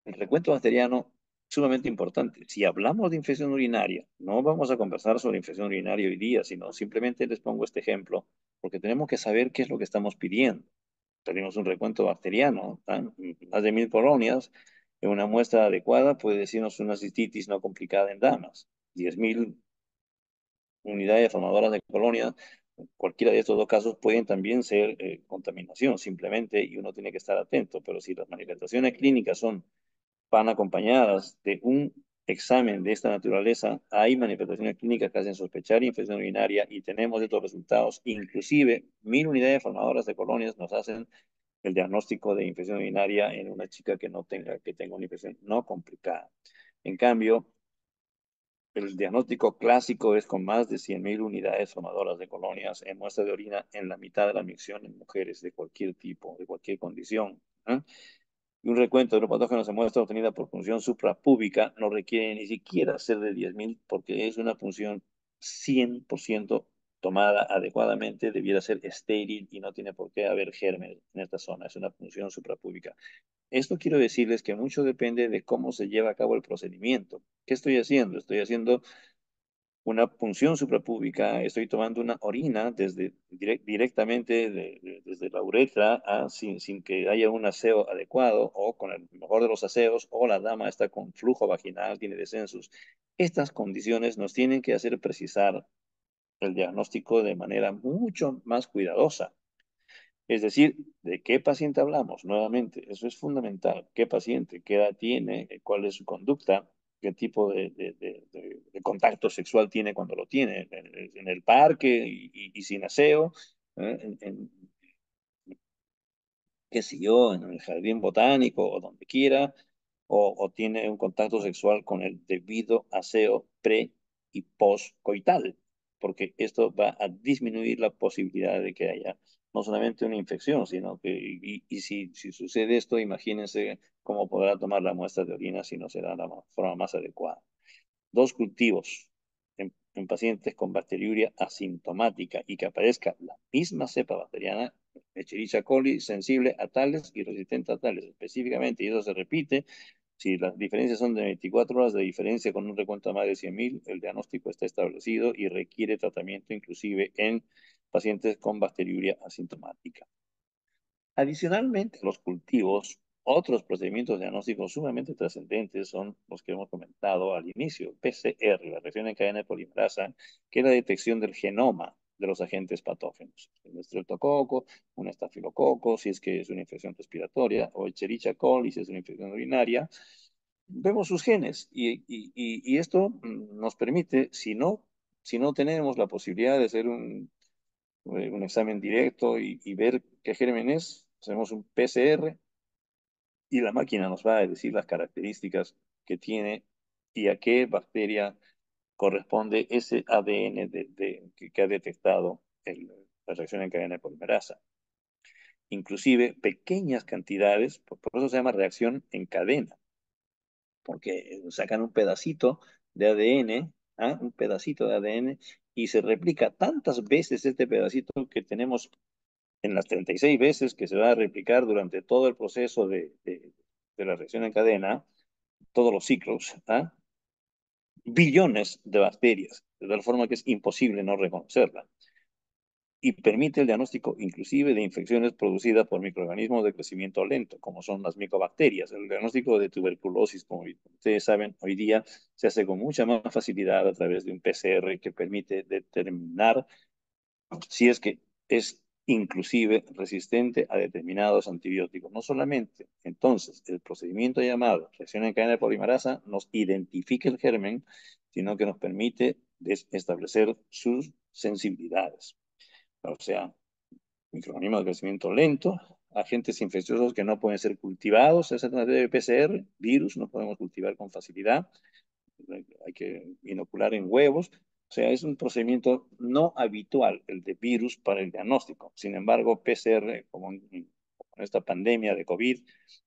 S2: El recuento bacteriano, sumamente importante. Si hablamos de infección urinaria, no vamos a conversar sobre infección urinaria hoy día, sino simplemente les pongo este ejemplo, porque tenemos que saber qué es lo que estamos pidiendo. Tenemos un recuento bacteriano, más de 1000 colonias, en una muestra adecuada puede decirnos una cistitis no complicada en damas. 10.000 unidades formadoras de colonias, cualquiera de estos dos casos pueden también ser contaminación simplemente y uno tiene que estar atento, pero si las manifestaciones clínicas van acompañadas de un examen de esta naturaleza, hay manifestaciones clínicas que hacen sospechar infección urinaria y tenemos estos resultados. Inclusive, 1000 unidades formadoras de colonias nos hacen el diagnóstico de infección urinaria en una chica que tenga una infección no complicada. En cambio, el diagnóstico clásico es con más de 100.000 unidades formadoras de colonias en muestra de orina en la mitad de la micción en mujeres de cualquier tipo, de cualquier condición. Y un recuento de los patógenos en muestra obtenida por punción suprapúbica no requiere ni siquiera ser de 10.000 porque es una punción 100% tomada adecuadamente, debiera ser estéril y no tiene por qué haber gérmenes en esta zona. Es una punción suprapúbica. Esto quiero decirles que mucho depende de cómo se lleva a cabo el procedimiento. ¿Qué estoy haciendo? Estoy haciendo una punción suprapúbica, estoy tomando una orina directamente desde la uretra sin que haya un aseo adecuado o con el mejor de los aseos o la dama está con flujo vaginal, tiene descensos. Estas condiciones nos tienen que hacer precisar el diagnóstico de manera mucho más cuidadosa. Es decir, ¿de qué paciente hablamos? Nuevamente, eso es fundamental. ¿Qué paciente? ¿Qué edad tiene? ¿Cuál es su conducta? qué tipo de contacto sexual tiene cuando lo tiene, en el parque y sin aseo, qué sé yo, en el jardín botánico o donde quiera, o tiene un contacto sexual con el debido aseo pre y post coital, porque esto va a disminuir la posibilidad de que haya no solamente una infección, sino que, y si sucede esto, imagínense cómo podrá tomar la muestra de orina si no será la forma más adecuada. Dos cultivos en pacientes con bacteriuria asintomática y que aparezca la misma cepa bacteriana, Escherichia coli, sensible a tales y resistente a tales específicamente, y eso se repite. Si las diferencias son de 24 horas de diferencia con un recuento de más de 100.000, el diagnóstico está establecido y requiere tratamiento inclusive en pacientes con bacteriuria asintomática. Adicionalmente a los cultivos, otros procedimientos diagnósticos sumamente trascendentes son los que hemos comentado al inicio, PCR, la reacción en cadena de polimerasa, que es la detección del genoma de los agentes patógenos. Un estreptococo, un estafilococo, si es que es una infección respiratoria, o Escherichia coli, si es una infección urinaria. Vemos sus genes y esto nos permite, si no tenemos la posibilidad de hacer un examen directo y ver qué germen es. Hacemos un PCR y la máquina nos va a decir las características que tiene y a qué bacteria corresponde ese ADN que ha detectado la reacción en cadena de polimerasa. Inclusive pequeñas cantidades, por eso se llama reacción en cadena, porque sacan un pedacito de ADN, ¿ah? Un pedacito de ADN, y se replica tantas veces este pedacito que tenemos en las 36 veces que se va a replicar durante todo el proceso de la reacción en cadena, todos los ciclos, ¿ah? Billones de bacterias, de tal forma que es imposible no reconocerla. Y permite el diagnóstico inclusive de infecciones producidas por microorganismos de crecimiento lento, como son las micobacterias. El diagnóstico de tuberculosis, como ustedes saben, hoy día se hace con mucha más facilidad a través de un PCR que permite determinar si es que es inclusive resistente a determinados antibióticos. No solamente, entonces, el procedimiento llamado reacción en cadena de polimerasa nos identifica el germen, sino que nos permite establecer sus sensibilidades. O sea, microorganismos de crecimiento lento, agentes infecciosos que no pueden ser cultivados, esa es la de PCR, virus no podemos cultivar con facilidad, hay que inocular en huevos. O sea, es un procedimiento no habitual el de virus para el diagnóstico. Sin embargo, PCR, como en esta pandemia de COVID,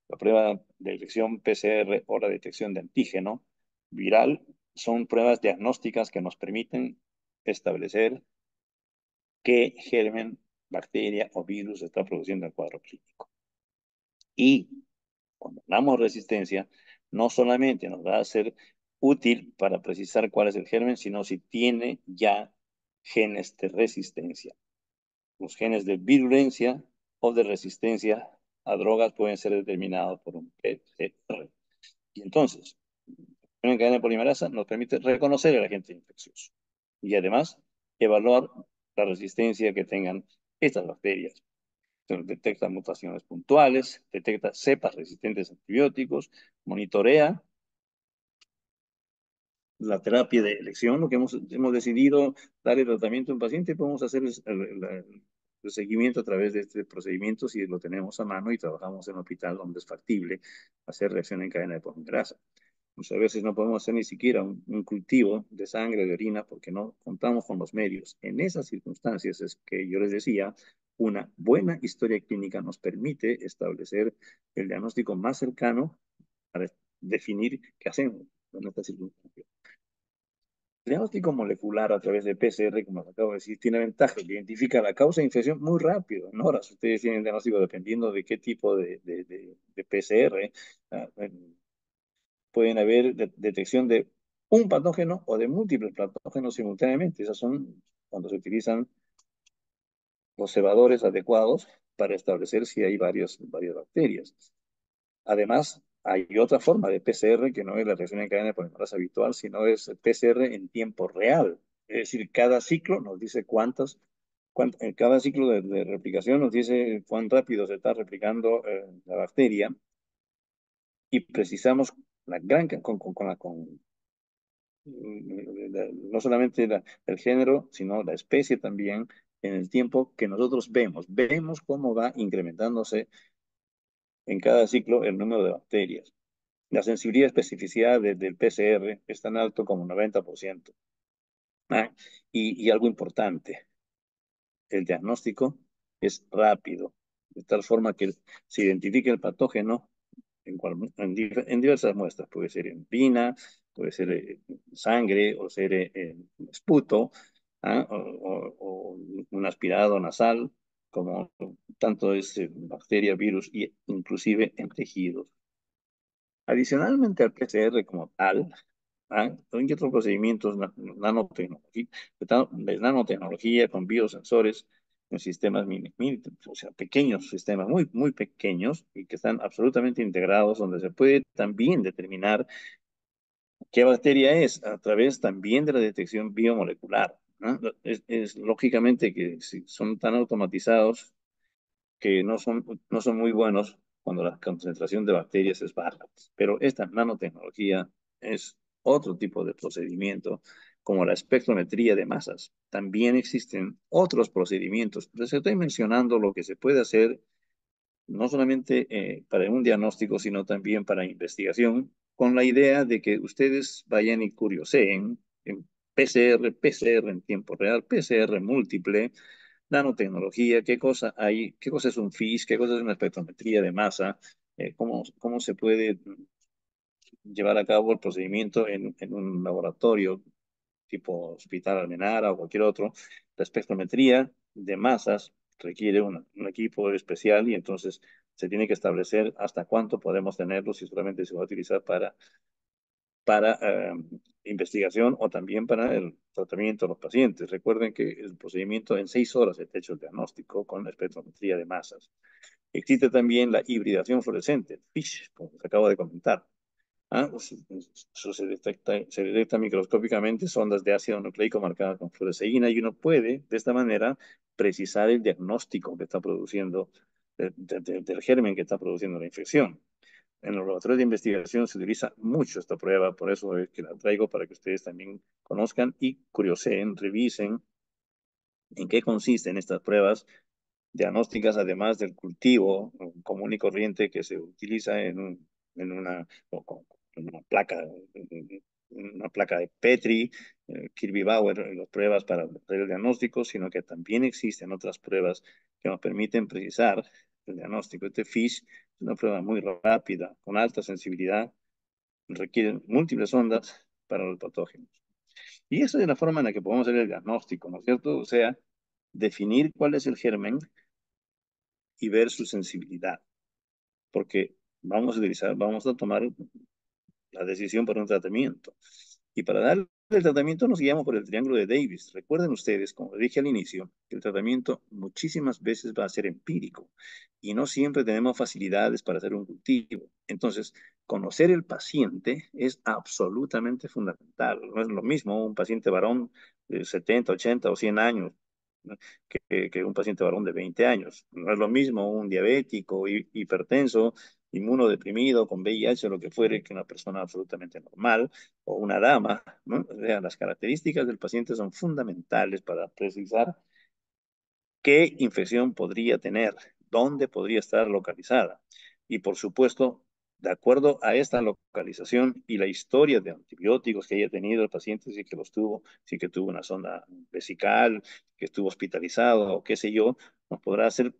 S2: la prueba de detección PCR o la detección de antígeno viral son pruebas diagnósticas que nos permiten establecer qué germen, bacteria o virus está produciendo el cuadro clínico. Y cuando hablamos de resistencia, no solamente nos va a ser útil para precisar cuál es el germen, sino si tiene ya genes de resistencia. Los genes de virulencia o de resistencia a drogas pueden ser determinados por un PCR. Y entonces, una cadena de polimerasa nos permite reconocer el agente infeccioso y además evaluar la resistencia que tengan estas bacterias. Detecta mutaciones puntuales, detecta cepas resistentes a antibióticos, monitorea la terapia de elección, lo que hemos decidido darle tratamiento a un paciente, podemos hacer el seguimiento a través de este procedimiento si lo tenemos a mano y trabajamos en un hospital donde es factible hacer reacción en cadena de polimerasa. Muchas veces no podemos hacer ni siquiera un cultivo de sangre, de orina, porque no contamos con los medios. En esas circunstancias es que yo les decía, una buena historia clínica nos permite establecer el diagnóstico más cercano para definir qué hacemos en estas circunstancias. El diagnóstico molecular a través de PCR, como les acabo de decir, tiene ventaja, que identifica la causa de infección muy rápido, en horas. Ustedes tienen el diagnóstico dependiendo de qué tipo de PCR. Pueden haber detección de un patógeno o de múltiples patógenos simultáneamente. Esas son cuando se utilizan los cebadores adecuados para establecer si hay varias bacterias. Además, hay otra forma de PCR que no es la reacción en cadena de polimerasa habitual, sino es PCR en tiempo real. Es decir, cada ciclo nos dice en cada ciclo de replicación nos dice cuán rápido se está replicando la bacteria y precisamos con no solamente el género, sino la especie también, en el tiempo que nosotros vemos. Vemos cómo va incrementándose en cada ciclo el número de bacterias. La sensibilidad y especificidad del PCR es tan alto como 90%. Ah, y algo importante, el diagnóstico es rápido, de tal forma que se identifique el patógeno en diversas muestras. Puede ser en orina, puede ser sangre o ser esputo, ¿ah? O un aspirado nasal, como tanto es bacteria, virus e inclusive en tejidos. Adicionalmente al PCR como tal, ¿ah? Hay otros procedimientos de nanotecnología con biosensores en sistemas o sea, pequeños sistemas, muy, muy pequeños y que están absolutamente integrados, donde se puede también determinar qué bacteria es a través también de la detección biomolecular, ¿no? Es lógicamente que si son tan automatizados que no son muy buenos cuando la concentración de bacterias es baja. Pero esta nanotecnología es otro tipo de procedimiento, como la espectrometría de masas. También existen otros procedimientos. Les estoy mencionando lo que se puede hacer no solamente para un diagnóstico, sino también para investigación, con la idea de que ustedes vayan y curioseen en PCR en tiempo real, PCR múltiple, nanotecnología, qué cosa hay, qué cosa es un FISH, qué cosa es una espectrometría de masa, cómo se puede llevar a cabo el procedimiento en un laboratorio tipo Hospital Almenara o cualquier otro. La espectrometría de masas requiere un equipo especial y entonces se tiene que establecer hasta cuánto podemos tenerlo si solamente se va a utilizar para investigación o también para el tratamiento de los pacientes. Recuerden que el procedimiento en 6 horas se ha hecho el diagnóstico con la espectrometría de masas. Existe también la hibridación fluorescente, FISH, como les acabo de comentar. ¿Ah? Se detecta microscópicamente sondas de ácido nucleico marcadas con fluoresceína y uno puede, de esta manera, precisar el diagnóstico que está produciendo, del germen que está produciendo la infección. En los laboratorios de investigación se utiliza mucho esta prueba, por eso es que la traigo para que ustedes también conozcan y curioseen, revisen en qué consisten estas pruebas diagnósticas, además del cultivo común y corriente que se utiliza en una placa de Petri, Kirby Bauer, las pruebas para hacer el diagnóstico, sino que también existen otras pruebas que nos permiten precisar el diagnóstico. Este FISH es una prueba muy rápida, con alta sensibilidad, requiere múltiples ondas para los patógenos. Y esa es la forma en la que podemos hacer el diagnóstico, ¿no es cierto? O sea, definir cuál es el germen y ver su sensibilidad, porque vamos a tomar la decisión para un tratamiento. Y para darle el tratamiento nos guiamos por el triángulo de Davis. Recuerden ustedes, como dije al inicio, que el tratamiento muchísimas veces va a ser empírico y no siempre tenemos facilidades para hacer un cultivo. Entonces, conocer el paciente es absolutamente fundamental. No es lo mismo un paciente varón de 70, 80 o 100 años, ¿no? que un paciente varón de 20 años. No es lo mismo un diabético, hipertenso, inmunodeprimido, con VIH o lo que fuere, que una persona absolutamente normal o una dama, ¿no? O sea, las características del paciente son fundamentales para precisar qué infección podría tener, dónde podría estar localizada. Y por supuesto, de acuerdo a esta localización y la historia de antibióticos que haya tenido el paciente, si que los tuvo, si que tuvo una sonda vesical, que estuvo hospitalizado o qué sé yo, nos podrá hacer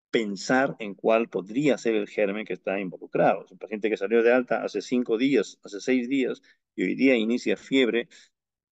S2: pensar en cuál podría ser el germen que está involucrado. Es un paciente que salió de alta hace 5 días, hace 6 días, y hoy día inicia fiebre,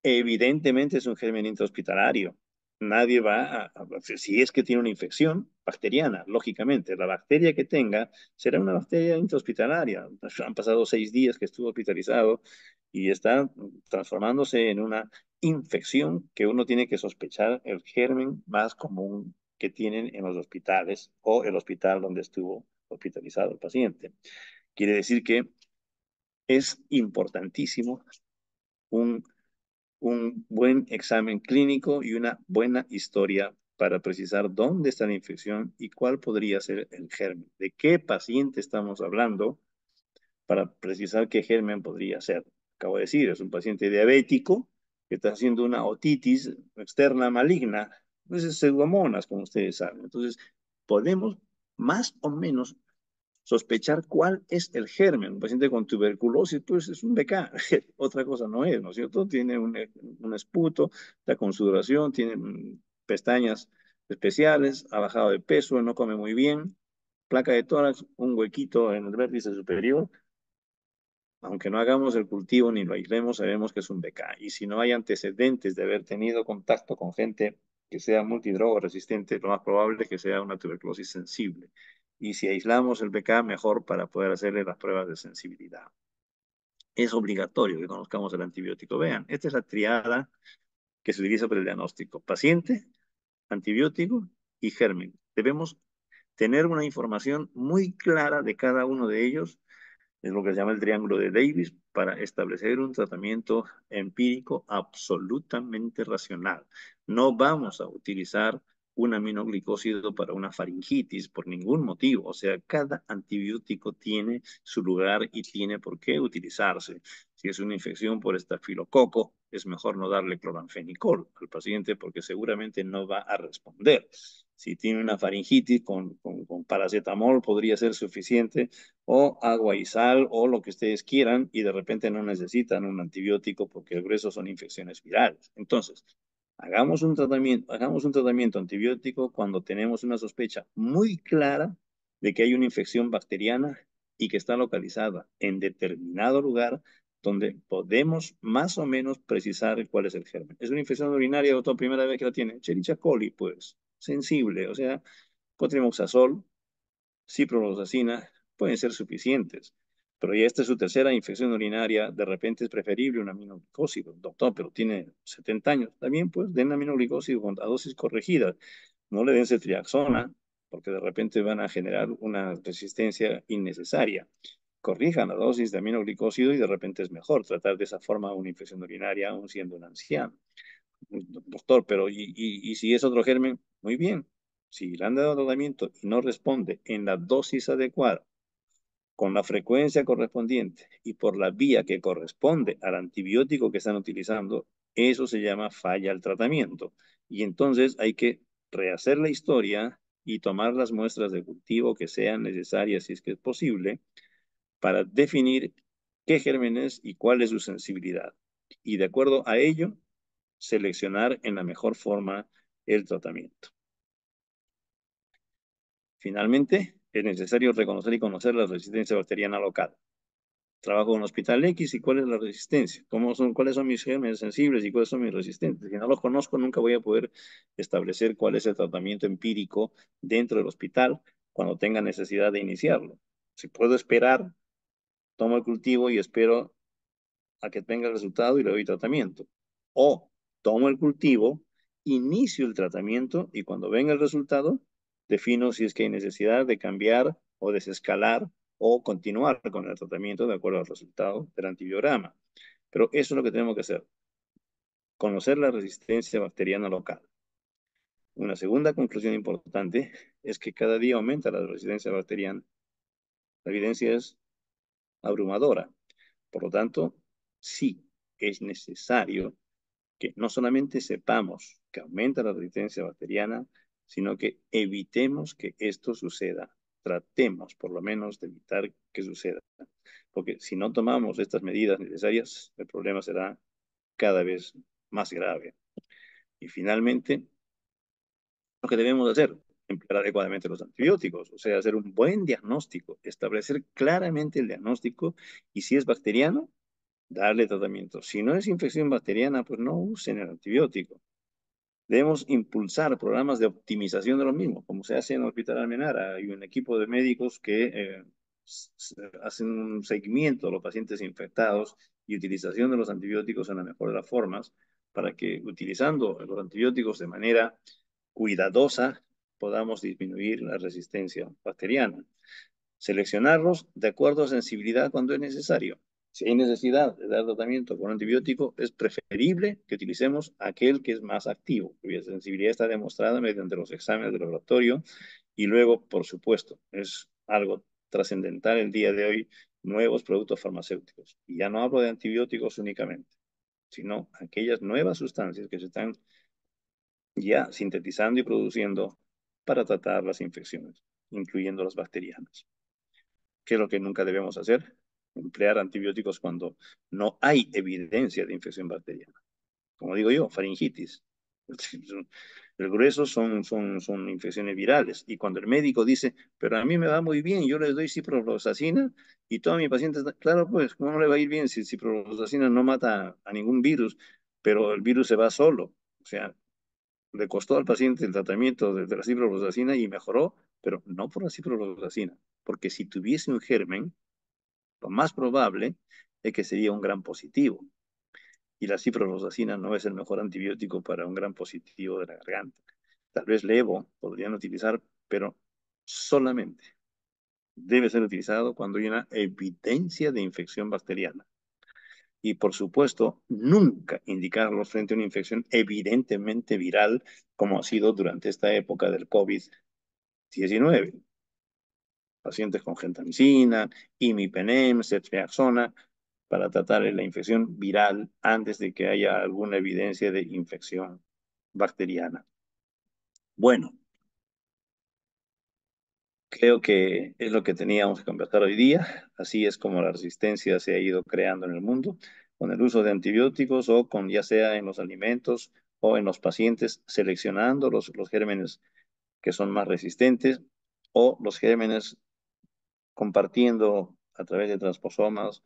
S2: evidentemente es un germen intrahospitalario. Nadie va si es que tiene una infección bacteriana, lógicamente, la bacteria que tenga será una bacteria intrahospitalaria. Han pasado 6 días que estuvo hospitalizado y está transformándose en una infección que uno tiene que sospechar el germen más común que tienen en los hospitales o el hospital donde estuvo hospitalizado el paciente. Quiere decir que es importantísimo un buen examen clínico y una buena historia para precisar dónde está la infección y cuál podría ser el germen, de qué paciente estamos hablando para precisar qué germen podría ser. acabo de decir, es un paciente diabético que está haciendo una otitis externa maligna. Pues es pseudomonas, como ustedes saben. Entonces, podemos más o menos sospechar cuál es el germen. Un paciente con tuberculosis, pues es un BK, otra cosa no es, ¿no es cierto? Tiene un esputo, está con sudoración, tiene pestañas especiales, ha bajado de peso, no come muy bien, placa de tórax, un huequito en el vértice superior. Aunque no hagamos el cultivo ni lo aislemos, sabemos que es un BK. Y si no hay antecedentes de haber tenido contacto con gente que sea multidroga resistente, lo más probable es que sea una tuberculosis sensible. Y si aislamos el BK, mejor para poder hacerle las pruebas de sensibilidad. Es obligatorio que conozcamos el antibiótico. Vean, esta es la triada que se utiliza para el diagnóstico. Paciente, antibiótico y germen. Debemos tener una información muy clara de cada uno de ellos, es lo que se llama el triángulo de Davis, para establecer un tratamiento empírico absolutamente racional. No vamos a utilizar un aminoglicósido para una faringitis por ningún motivo. O sea, cada antibiótico tiene su lugar y tiene por qué utilizarse. Si es una infección por estafilococo, es mejor no darle cloranfenicol al paciente porque seguramente no va a responder. Si tiene una faringitis con paracetamol podría ser suficiente, o agua y sal, o lo que ustedes quieran, y de repente no necesitan un antibiótico porque el grueso son infecciones virales. Entonces, hagamos un tratamiento antibiótico cuando tenemos una sospecha muy clara de que hay una infección bacteriana y que está localizada en determinado lugar donde podemos más o menos precisar cuál es el germen. ¿Es una infección urinaria, doctor, primera vez que la tiene? Escherichia coli, pues, sensible, o sea, cotrimoxazol, ciprofloxacina, pueden ser suficientes. Pero ya esta es su tercera infección urinaria, de repente es preferible un aminoglicósido. Doctor, pero tiene 70 años. También, pues, den aminoglicósido a dosis corregida. No le den ceftriaxona, porque de repente van a generar una resistencia innecesaria. Corrijan la dosis de aminoglicósido y de repente es mejor tratar de esa forma una infección urinaria aún siendo un anciano. Doctor, pero ¿y si es otro germen? Muy bien. Si le han dado tratamiento y no responde en la dosis adecuada, con la frecuencia correspondiente y por la vía que corresponde al antibiótico que están utilizando, eso se llama falla al tratamiento. Y entonces hay que rehacer la historia y tomar las muestras de cultivo que sean necesarias si es que es posible para definir qué germen es y cuál es su sensibilidad. Y de acuerdo a ello, seleccionar en la mejor forma el tratamiento. Finalmente, es necesario reconocer y conocer la resistencia bacteriana local. Trabajo en un hospital X y cuál es la resistencia, cuáles son mis gérmenes sensibles y cuáles son mis resistentes. Si no los conozco, nunca voy a poder establecer cuál es el tratamiento empírico dentro del hospital cuando tenga necesidad de iniciarlo. Si puedo esperar, tomo el cultivo y espero a que tenga el resultado y le doy tratamiento. O tomo el cultivo, inicio el tratamiento y cuando venga el resultado, defino si es que hay necesidad de cambiar o desescalar o continuar con el tratamiento de acuerdo al resultado del antibiograma. Pero eso es lo que tenemos que hacer, conocer la resistencia bacteriana local. Una segunda conclusión importante es que cada día aumenta la resistencia bacteriana. La evidencia es abrumadora. Por lo tanto, sí es necesario que no solamente sepamos que aumenta la resistencia bacteriana, sino que evitemos que esto suceda. Tratemos por lo menos de evitar que suceda. Porque si no tomamos estas medidas necesarias, el problema será cada vez más grave. Y finalmente, lo que debemos hacer, emplear adecuadamente los antibióticos, o sea, hacer un buen diagnóstico, establecer claramente el diagnóstico y si es bacteriano, darle tratamiento. Si no es infección bacteriana, pues no usen el antibiótico. Debemos impulsar programas de optimización de lo mismo, como se hace en el Hospital Almenara. Hay un equipo de médicos que hacen un seguimiento a los pacientes infectados y utilización de los antibióticos en la mejor de las formas para que utilizando los antibióticos de manera cuidadosa podamos disminuir la resistencia bacteriana. Seleccionarlos de acuerdo a sensibilidad cuando es necesario. Si hay necesidad de dar tratamiento con antibiótico, es preferible que utilicemos aquel que es más activo, cuya sensibilidad está demostrada mediante los exámenes de laboratorio. Y luego, por supuesto, es algo trascendental el día de hoy, nuevos productos farmacéuticos. Y ya no hablo de antibióticos únicamente, sino aquellas nuevas sustancias que se están ya sintetizando y produciendo para tratar las infecciones, incluyendo las bacterianas. ¿Qué es lo que nunca debemos hacer? Emplear antibióticos cuando no hay evidencia de infección bacteriana. Como digo yo, faringitis. El grueso son infecciones virales. Y cuando el médico dice, pero a mí me va muy bien, yo les doy ciprofloxacina y todos mis pacientes, claro, pues, ¿cómo no le va a ir bien si ciprofloxacina no mata a ningún virus, pero el virus se va solo? O sea, le costó al paciente el tratamiento de la ciprofloxacina y mejoró, pero no por la ciprofloxacina, porque si tuviese un germen, lo más probable es que sería un gran positivo. Y la ciprofloxacina no es el mejor antibiótico para un gran positivo de la garganta. Tal vez levo podrían utilizar, pero solamente debe ser utilizado cuando hay una evidencia de infección bacteriana. Y por supuesto, nunca indicarlo frente a una infección evidentemente viral, como ha sido durante esta época del COVID-19. Pacientes con gentamicina, imipenem, ceftriaxona, para tratar la infección viral antes de que haya alguna evidencia de infección bacteriana. Bueno, creo que es lo que teníamos que conversar hoy día. Así es como la resistencia se ha ido creando en el mundo, con el uso de antibióticos o con ya sea en los alimentos o en los pacientes, seleccionando los gérmenes que son más resistentes o los gérmenes compartiendo a través de transposomas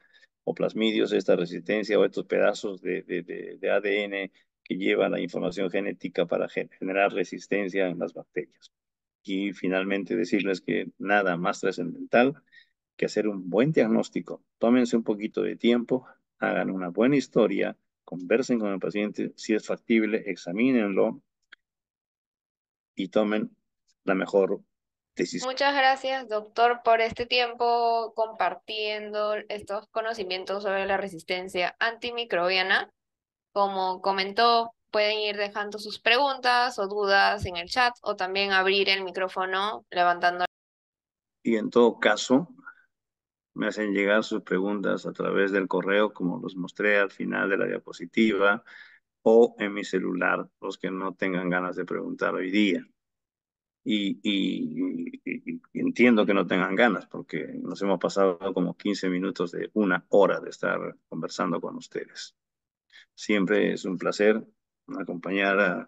S2: o plasmidios esta resistencia o estos pedazos de ADN que llevan la información genética para generar resistencia en las bacterias. Y finalmente decirles que nada más trascendental que hacer un buen diagnóstico. Tómense un poquito de tiempo, hagan una buena historia, conversen con el paciente, si es factible, examínenlo y tomen la mejor decisión.
S1: Muchas gracias, doctor, por este tiempo compartiendo estos conocimientos sobre la resistencia antimicrobiana. Como comentó, pueden ir dejando sus preguntas o dudas en el chat o también abrir el micrófono levantando.
S2: Y en todo caso, me hacen llegar sus preguntas a través del correo, como los mostré al final de la diapositiva, o en mi celular, los que no tengan ganas de preguntar hoy día. Y entiendo que no tengan ganas, porque nos hemos pasado como 15 minutos de una hora de estar conversando con ustedes. Siempre es un placer acompañar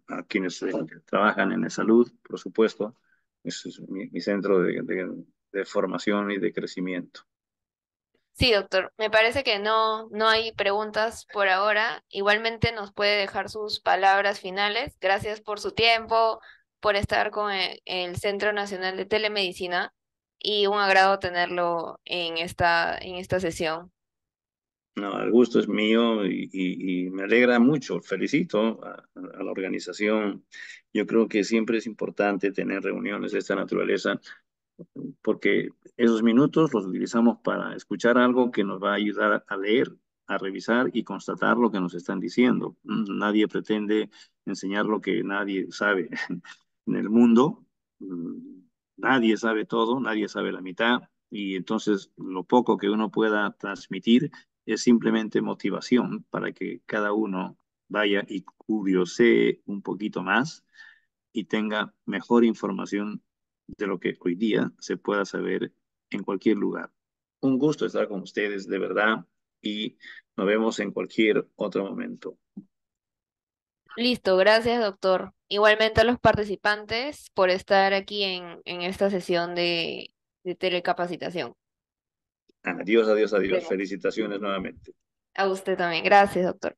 S2: a quienes trabajan en la salud, por supuesto. Es mi centro de formación y de crecimiento.
S1: Sí, doctor, me parece que no hay preguntas por ahora. Igualmente nos puede dejar sus palabras finales. Gracias por su tiempo, por estar con el Centro Nacional de Telemedicina y un agrado tenerlo en esta sesión.
S2: No, el gusto es mío y me alegra mucho. Felicito a la organización. Yo creo que siempre es importante tener reuniones de esta naturaleza porque esos minutos los utilizamos para escuchar algo que nos va a ayudar a leer, a revisar y constatar lo que nos están diciendo. Nadie pretende enseñar lo que nadie sabe en el mundo. Nadie sabe todo, nadie sabe la mitad. Y entonces lo poco que uno pueda transmitir es simplemente motivación para que cada uno vaya y curiosee un poquito más y tenga mejor información de lo que hoy día se pueda saber en cualquier lugar. Un gusto estar con ustedes, de verdad, y nos vemos en cualquier otro momento.
S1: Listo, gracias, doctor. Igualmente a los participantes por estar aquí en esta sesión de telecapacitación.
S2: Adiós, adiós,
S1: Nos
S2: adiós.
S1: vemos.
S2: Felicitaciones nuevamente.
S1: A usted también. Gracias, doctor.